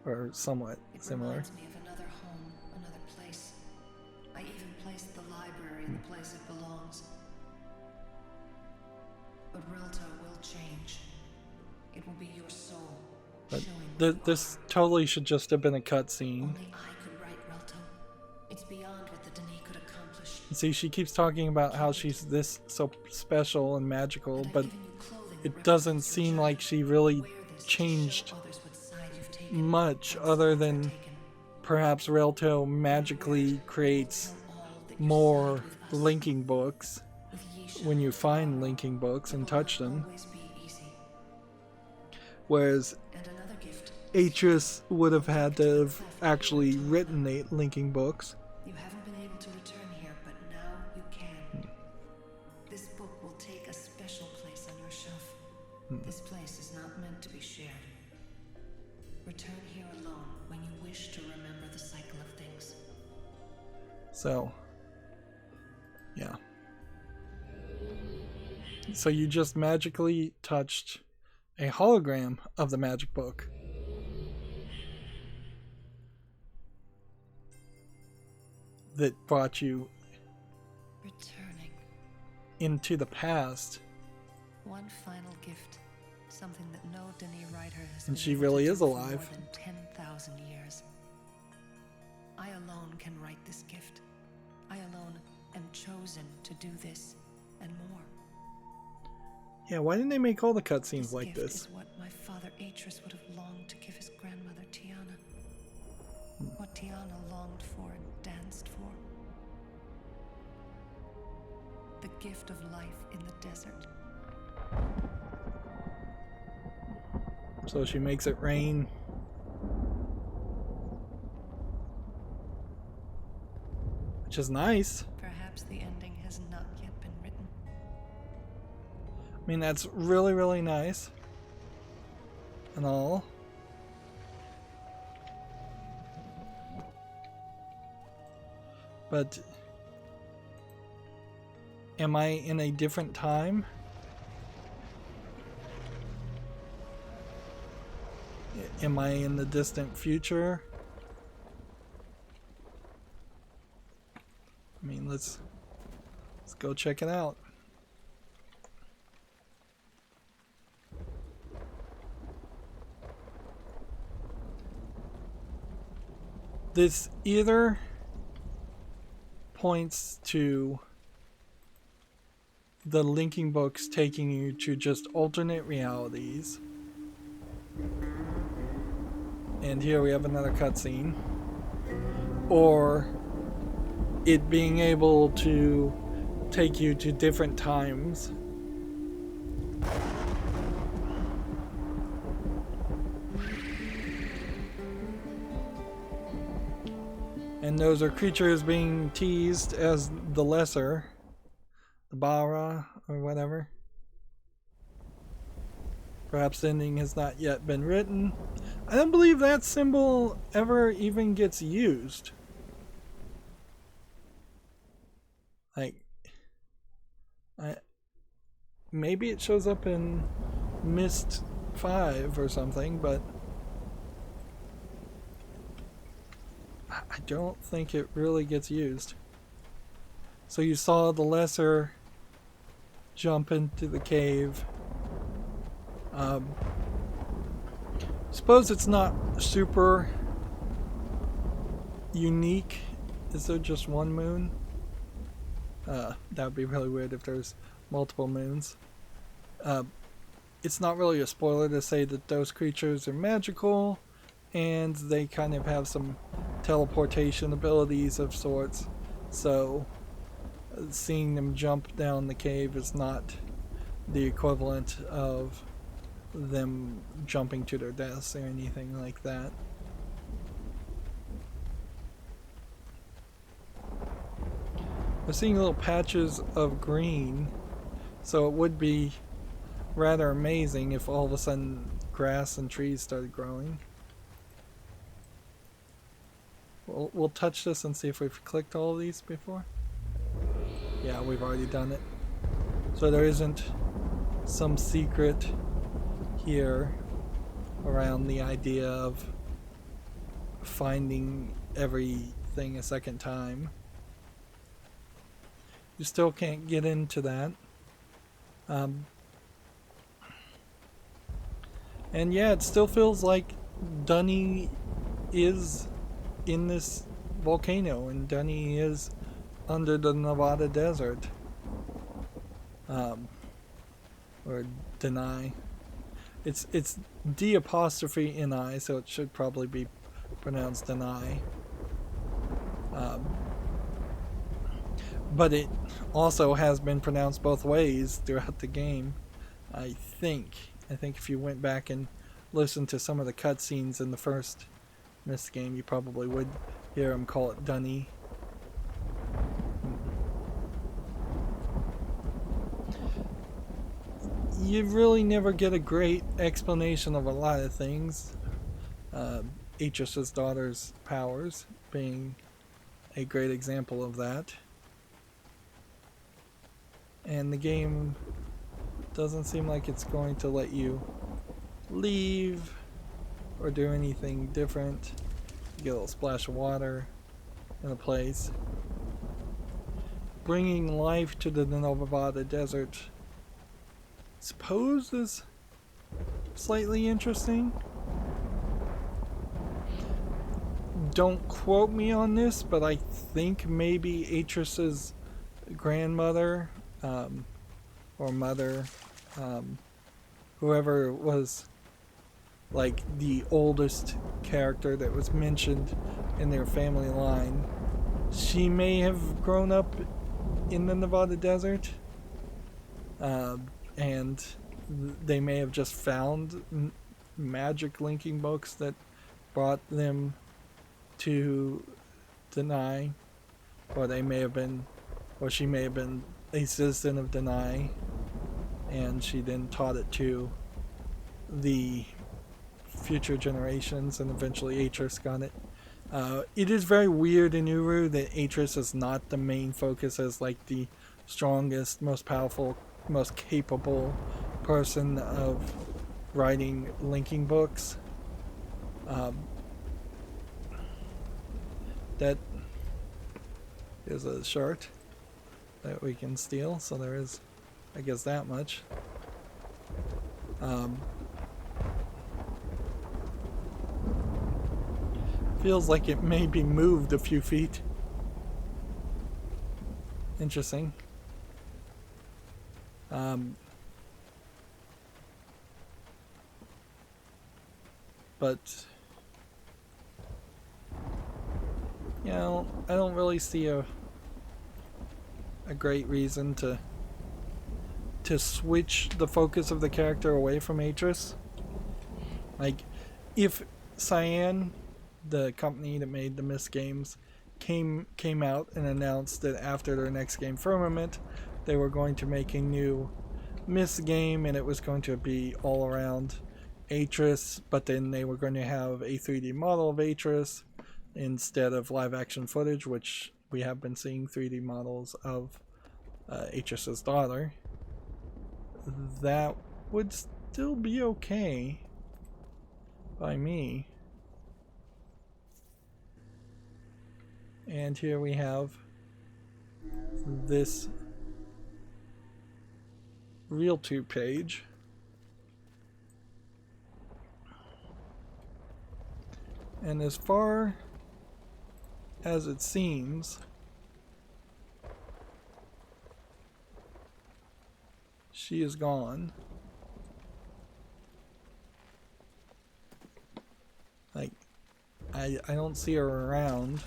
or somewhat similar. But this totally should just have been a cutscene. See, she keeps talking about how she's this so special and magical, but it doesn't seem like she really changed much, other than perhaps Relto magically creates more linking books when you find linking books and touch them. Whereas Atrus would have had to have actually written 8 linking books. You haven't been able to return here, but now you can. This book will take a special place on your shelf. This place is not meant to be shared. Return here alone when you wish to remember the cycle of things. So, yeah. So you just magically touched a hologram of the magic book. That brought you returning into the past. One final gift, something that no Denis writer has and been she able really to is do for alive. more than 10,000 years. I alone can write this gift. I alone am chosen to do this and more. Yeah, why didn't they make all the cutscenes like gift this? Is what my father Atrus would have longed to give his grandmother Tiana. What Tiana longed for and danced for. The gift of life in the desert. So she makes it rain. Which is nice. Perhaps the ending has not yet been written. I mean, that's really, really nice. And all. But am I in a different time? Am I in the distant future? I mean, let's go check it out. This either points to the linking books taking you to just alternate realities. And here we have another cutscene. Or it being able to take you to different times. And those are creatures being teased as the lesser, the Bara, or whatever. Perhaps the ending has not yet been written. I don't believe that symbol ever even gets used. Like, maybe it shows up in Myst 5 or something, but I don't think it really gets used. So you saw the lesser jump into the cave. Suppose it's not super unique. Is there just one moon? That would be really weird if there's multiple moons. It's not really a spoiler to say that those creatures are magical, and they kind of have some teleportation abilities of sorts. So seeing them jump down the cave is not the equivalent of them jumping to their deaths or anything like that. We're seeing little patches of green, so it would be rather amazing if all of a sudden grass and trees started growing. We'll touch this and see if we've clicked all of these before. Yeah, we've already done it. So there isn't some secret here around the idea of finding everything a second time. You still can't get into that. And yeah, it still feels like Dunny is in this volcano, and Dunny is under the Nevada desert. Or deny. It's D apostrophe N-I, so it should probably be pronounced deny. But it also has been pronounced both ways throughout the game. I think if you went back and listened to some of the cutscenes in the first Myst game, you probably would hear him call it Dunny. You really never get a great explanation of a lot of things. Atrus's daughter's powers being a great example of that. And the game doesn't seem like it's going to let you leave or do anything different. You get a little splash of water in a place. Bringing life to the Nevada desert, suppose, is slightly interesting. Don't quote me on this, but I think maybe Atrus's grandmother or mother, whoever was like the oldest character that was mentioned in their family line, she may have grown up in the Nevada desert, and they may have just found magic linking books that brought them to Deny, or they may have been, or she may have been a citizen of Deny, and she then taught it to the future generations, and eventually Atrus got it. It is very weird in URU that Atrus is not the main focus as like the strongest, most powerful, most capable person of writing linking books. That is a shard that we can steal, so there is, I guess, that much. Feels like it may be moved a few feet. Interesting. But you know, I don't really see a great reason to switch the focus of the character away from Atrus. Like, if Cyan, the company that made the Myst games, came out and announced that after their next game, Firmament, they were going to make a new Myst game, and it was going to be all around Atrus, but then they were going to have a 3D model of Atrus instead of live action footage, which we have been seeing 3D models of Atrus's daughter. That would still be okay by me. And here we have this RealTube page. And as far as it seems, she is gone. Like, I don't see her around.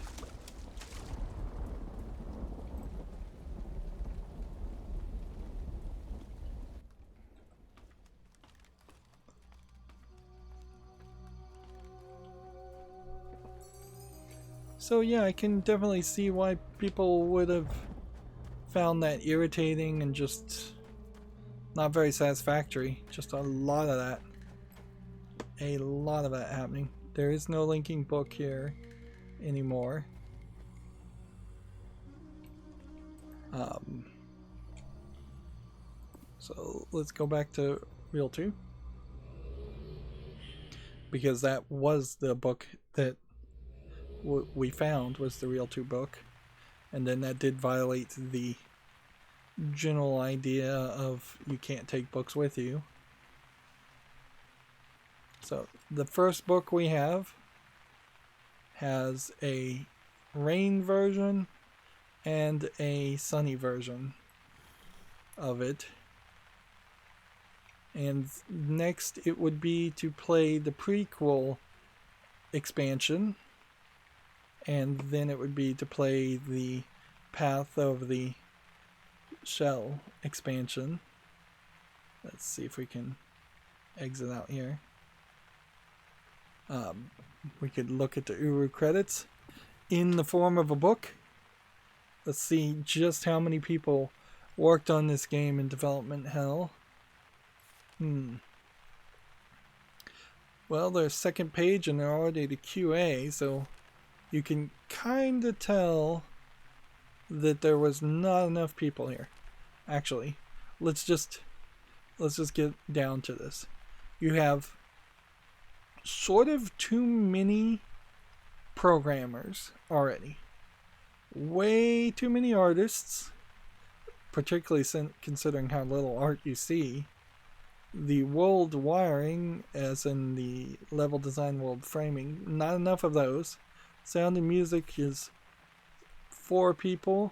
So yeah, I can definitely see why people would have found that irritating and just not very satisfactory. Just a lot of that. A lot of that happening. There is no linking book here anymore. So let's go back to Real 2. Because that was the book that we found, was the Real 2 book. And then that did violate the general idea of you can't take books with you. So the first book we have has a rain version and a sunny version of it. And next it would be to play the prequel expansion, and then it would be to play the Path of the Shell expansion. Let's see if we can exit out here. We could look at the URU credits in the form of a book. Let's see just how many people worked on this game in development hell. Well, there's second page and they're already to QA, so you can kind of tell that there was not enough people here. Actually, let's just get down to this. You have sort of too many programmers already. Way too many artists, particularly considering how little art you see. The world wiring, as in the level design, world framing, not enough of those. Sound and music is 4 people.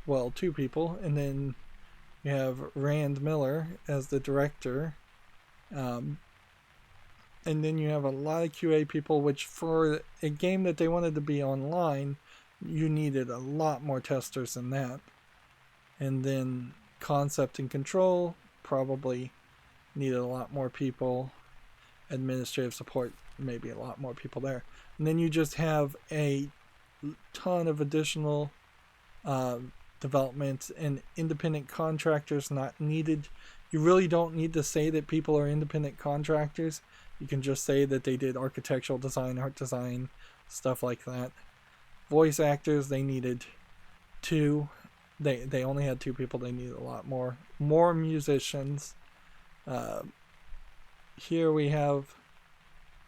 Well, 2 people. And then you have Rand Miller as the director. And then you have a lot of QA people, which for a game that they wanted to be online, you needed a lot more testers than that. And then concept and control probably needed a lot more people. Administrative support, maybe a lot more people there. And then you just have a ton of additional development and independent contractors not needed. You really don't need to say that people are independent contractors. You can just say that they did architectural design, art design, stuff like that. Voice actors, they needed 2. They only had 2 people. They needed a lot more musicians. Here we have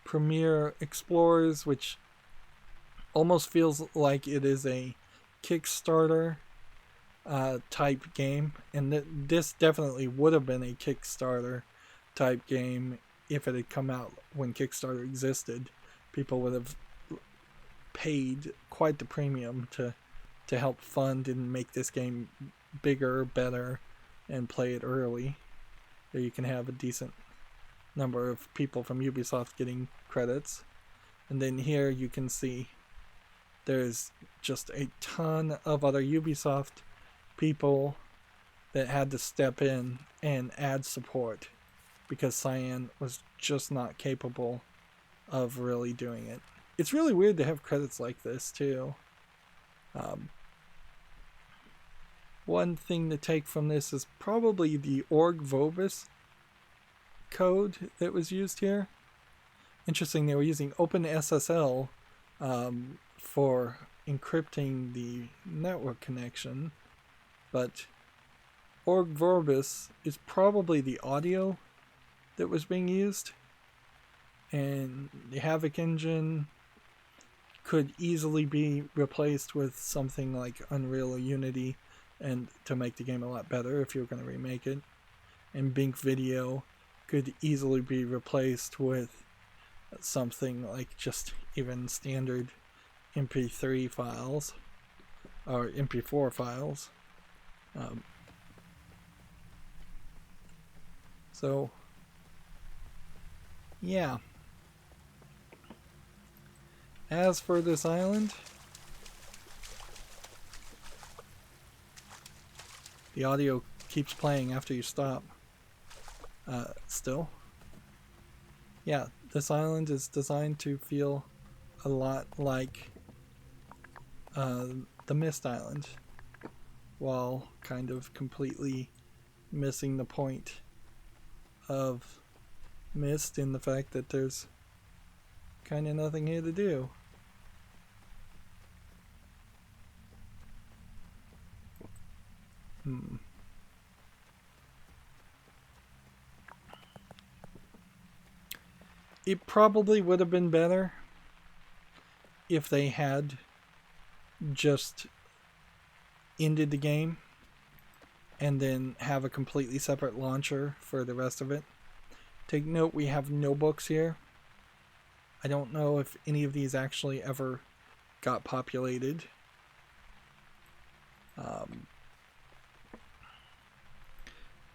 Premier Explorers, which almost feels like it is a Kickstarter type game, and this definitely would have been a Kickstarter type game if it had come out when Kickstarter existed. People would have paid quite the premium to help fund and make this game bigger, better, and play it early. So you can have a decent number of people from Ubisoft getting credits. And then here you can see there's just a ton of other Ubisoft people that had to step in and add support because Cyan was just not capable of really doing it. It's really weird to have credits like this too. One thing to take from this is probably the Org Vobis code that was used here. Interesting, they were using OpenSSL for encrypting the network connection, but org verbis is probably the audio that was being used, and the Havoc engine could easily be replaced with something like Unreal or Unity, and to make the game a lot better if you're going to remake it. And Bink Video could easily be replaced with something like just even standard MP3 files or MP4 files. So yeah. As for this island, the audio keeps playing after you stop. Still. Yeah, this island is designed to feel a lot like the Myst Island, while kind of completely missing the point of Myst in the fact that there's kind of nothing here to do. It probably would have been better if they had just ended the game and then have a completely separate launcher for the rest of it. Take note, we have no books here. I don't know if any of these actually ever got populated.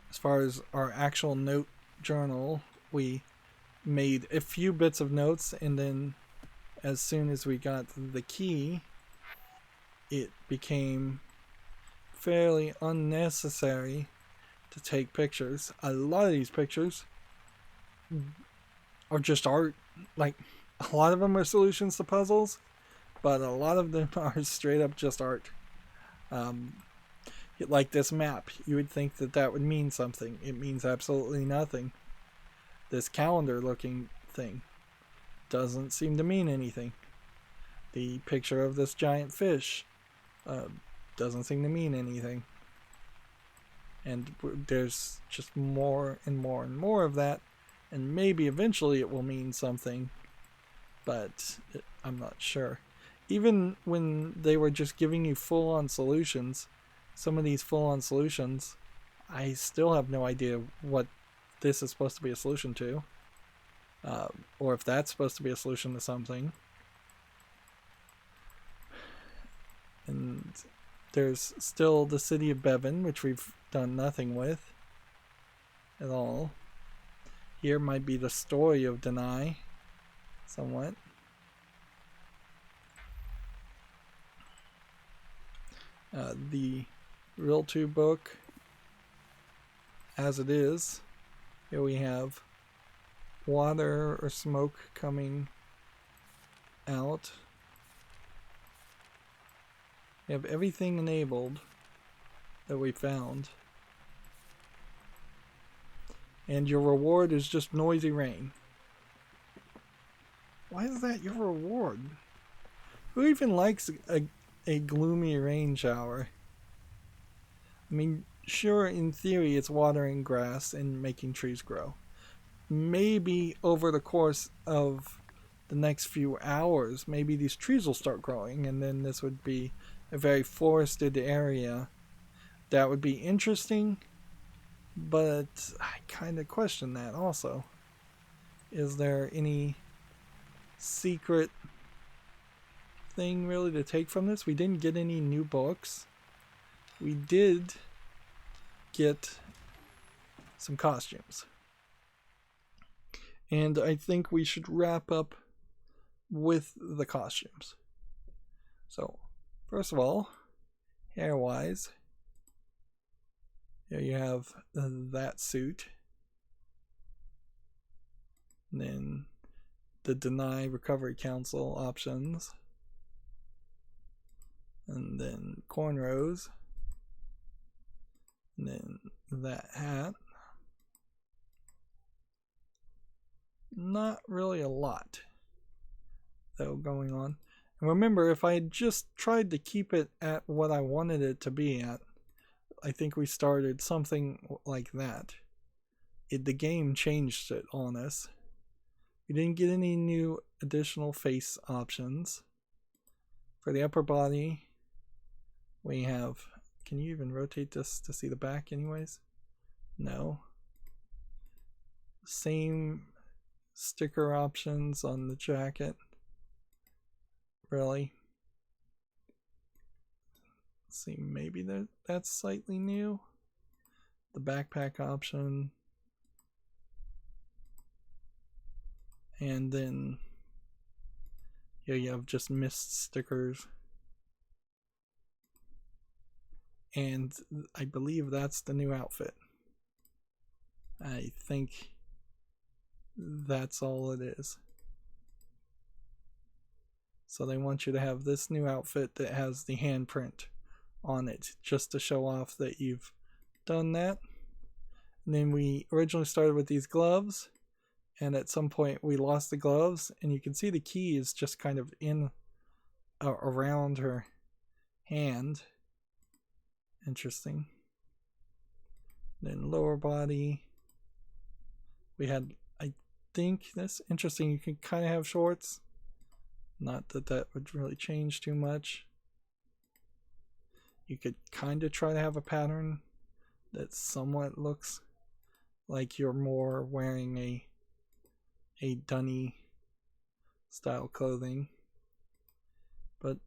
As far as our actual note journal, we made a few bits of notes, and then as soon as we got the key, it became fairly unnecessary to take pictures. A lot of these pictures are just art. Like, a lot of them are solutions to puzzles, but a lot of them are straight up just art. Like this map, you would think that that would mean something. It means absolutely nothing. This calendar looking thing doesn't seem to mean anything. The picture of this giant fish doesn't seem to mean anything. And there's just more and more and more of that, and maybe eventually it will mean something, but I'm not sure. Even when they were just giving you full-on solutions, some of these full-on solutions, I still have no idea what this is supposed to be a solution to, or if that's supposed to be a solution to something. And there's still the city of Bevan, which we've done nothing with at all. Here might be the story of Deny, somewhat. The Real 2 book, as it is, here we have water or smoke coming out. We have everything enabled that we found. And your reward is just noisy rain. Why is that your reward? Who even likes a gloomy rain shower? I mean, sure, in theory it's watering grass and making trees grow. Maybe over the course of the next few hours, maybe these trees will start growing, and then this would be a very forested area. That would be interesting, but I kind of question that also. Is there any secret thing really to take from this? We didn't get any new books. We did get some costumes. And I think we should wrap up with the costumes. So, first of all, hair-wise, here you have that suit. And then the Deny Recovery Council options. And then cornrows. And then that hat. not really a lot, though, going on. And remember, if I had just tried to keep it at what I wanted it to be at, I think we started something like that. The game changed it on us. We didn't get any new additional face options. For the upper body, we have... Can you even rotate this to see the back anyways? No. Same sticker options on the jacket. Really? Let's see, maybe that's slightly new. The backpack option. And then here you have just Myst stickers. And I believe that's the new outfit. I think that's all it is. So they want you to have this new outfit that has the handprint on it, just to show off that you've done that. And then we originally started with these gloves, and at some point we lost the gloves, and you can see the key is just kind of in around her hand. Interesting. Then lower body, we had, I think this interesting, you can kind of have shorts. Not that that would really change too much. You could kind of try to have a pattern that somewhat looks like you're more wearing a dunny style clothing. But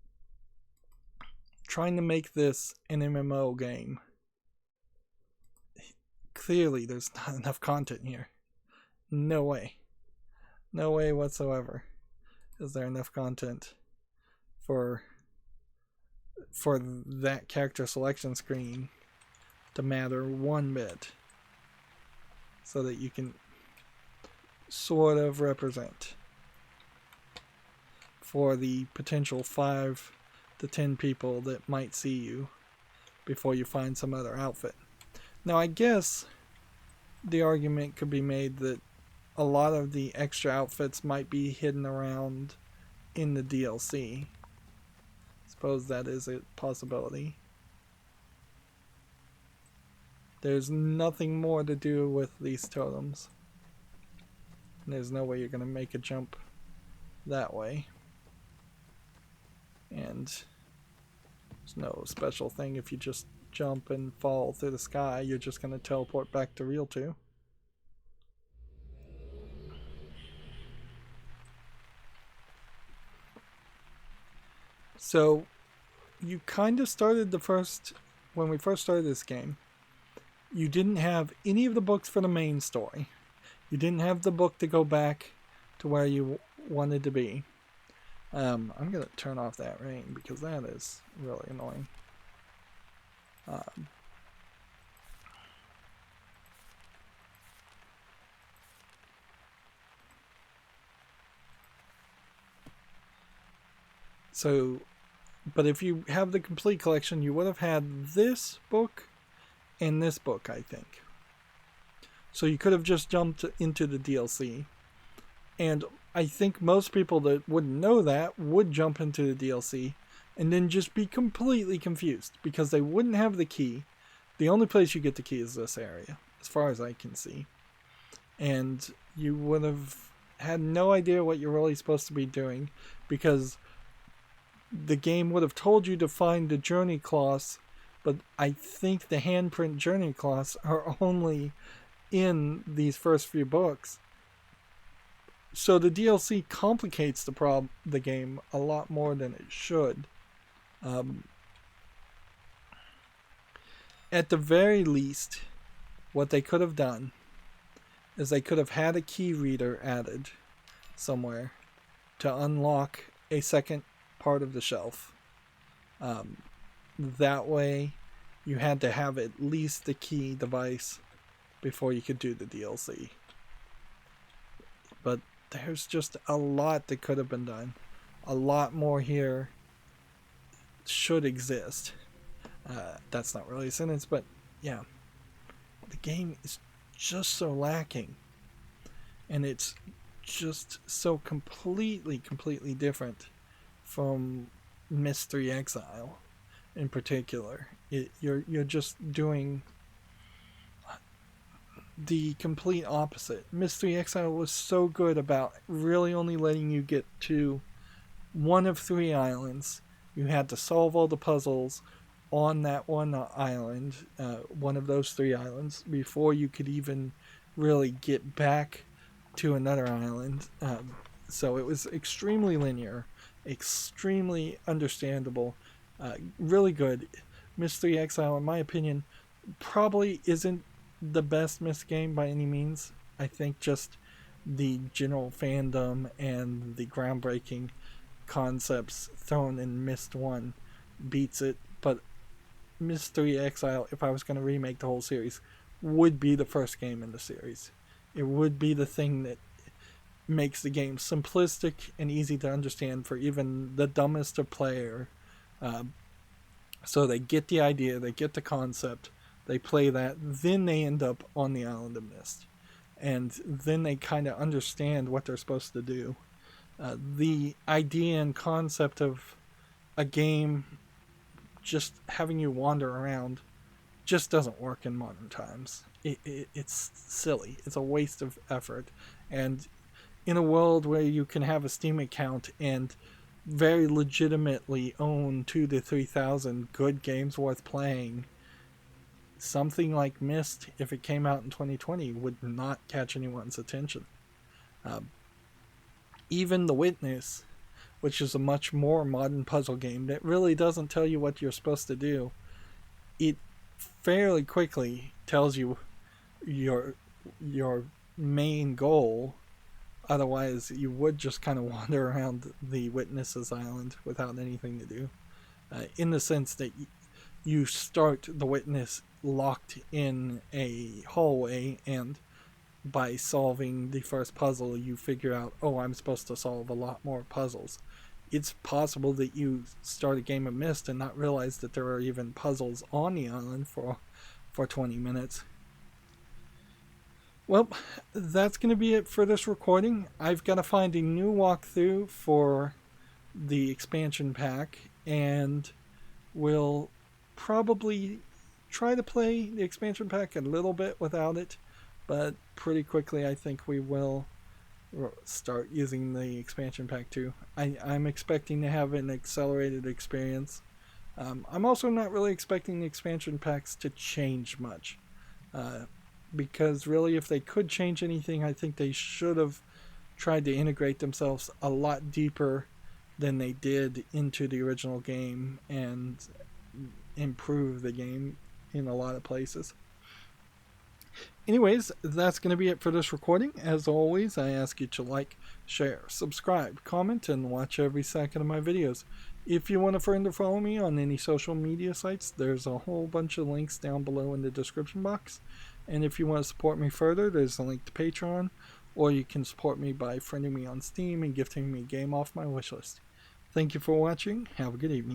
trying to make this an MMO game, clearly there's not enough content here. No way. No way whatsoever is there enough content for that character selection screen to matter one bit, so that you can sort of represent for the potential 5 to 10 people that might see you before you find some other outfit. Now, I guess the argument could be made that a lot of the extra outfits might be hidden around in the DLC. Suppose that is a possibility. There's nothing more to do with these totems. And there's no way you're going to make a jump that way. And there's no special thing if you just jump and fall through the sky. You're just going to teleport back to Real 2. So you kind of started when we first started this game, you didn't have any of the books for the main story. You didn't have the book to go back to where you wanted to be. I'm going to turn off that rain because that is really annoying. But if you have the complete collection, you would have had this book and this book, I think. So you could have just jumped into the DLC. And I think most people that wouldn't know that would jump into the DLC and then just be completely confused because they wouldn't have the key. The only place you get the key is this area, as far as I can see. And you would have had no idea what you're really supposed to be doing because the game would have told you to find the journey cloths, but I think the handprint journey cloths are only in these first few books. So the DLC complicates the game a lot more than it should. At the very least, what they could have done is they could have had a key reader added somewhere to unlock a second part of the shelf. That way you had to have at least the key device before you could do the DLC. But there's just a lot that could have been done. A lot more here should exist. That's not really a sentence, but yeah. The game is just so lacking. And it's just so completely different from Mystery Exile in particular. You're just doing the complete opposite. Mystery Exile was so good about really only letting you get to one of 3 islands. You had to solve all the puzzles on that one island, one of those 3 islands, before you could even really get back to another island. So it was extremely linear, extremely understandable, really good. Mystery Exile, in my opinion, probably isn't the best Myst game by any means. I think just the general fandom and the groundbreaking concepts thrown in Myst 1 beats it. But Mystery Exile, if I was going to remake the whole series, would be the first game in the series. It would be the thing that makes the game simplistic and easy to understand for even the dumbest of player. So they get the idea, they get the concept, they play that, then they end up on the Island of Myst. And then they kind of understand what they're supposed to do. The idea and concept of a game just having you wander around just doesn't work in modern times. It's silly. It's a waste of effort. And in a world where you can have a Steam account and very legitimately own 2,000 to 3,000 good games worth playing, something like Myst, if it came out in 2020, would not catch anyone's attention. Even The Witness, which is a much more modern puzzle game that really doesn't tell you what you're supposed to do, it fairly quickly tells you your main goal. Otherwise, you would just kind of wander around the Witness's Island without anything to do. In the sense that you start the Witness locked in a hallway, and by solving the first puzzle, you figure out, oh, I'm supposed to solve a lot more puzzles. It's possible that you start a game of Myst and not realize that there are even puzzles on the island for 20 minutes. Well, that's going to be it for this recording. I've got to find a new walkthrough for the expansion pack, and we'll probably try to play the expansion pack a little bit without it, but pretty quickly I think we will start using the expansion pack too. I'm expecting to have an accelerated experience. I'm also not really expecting the expansion packs to change much. Because really, if they could change anything, I think they should have tried to integrate themselves a lot deeper than they did into the original game and improve the game in a lot of places. Anyways, that's going to be it for this recording. As always, I ask you to like, share, subscribe, comment, and watch every second of my videos. If you want a friend to follow me on any social media sites, there's a whole bunch of links down below in the description box. And if you want to support me further, there's a link to Patreon, or you can support me by friending me on Steam and gifting me a game off my wishlist. Thank you for watching. Have a good evening.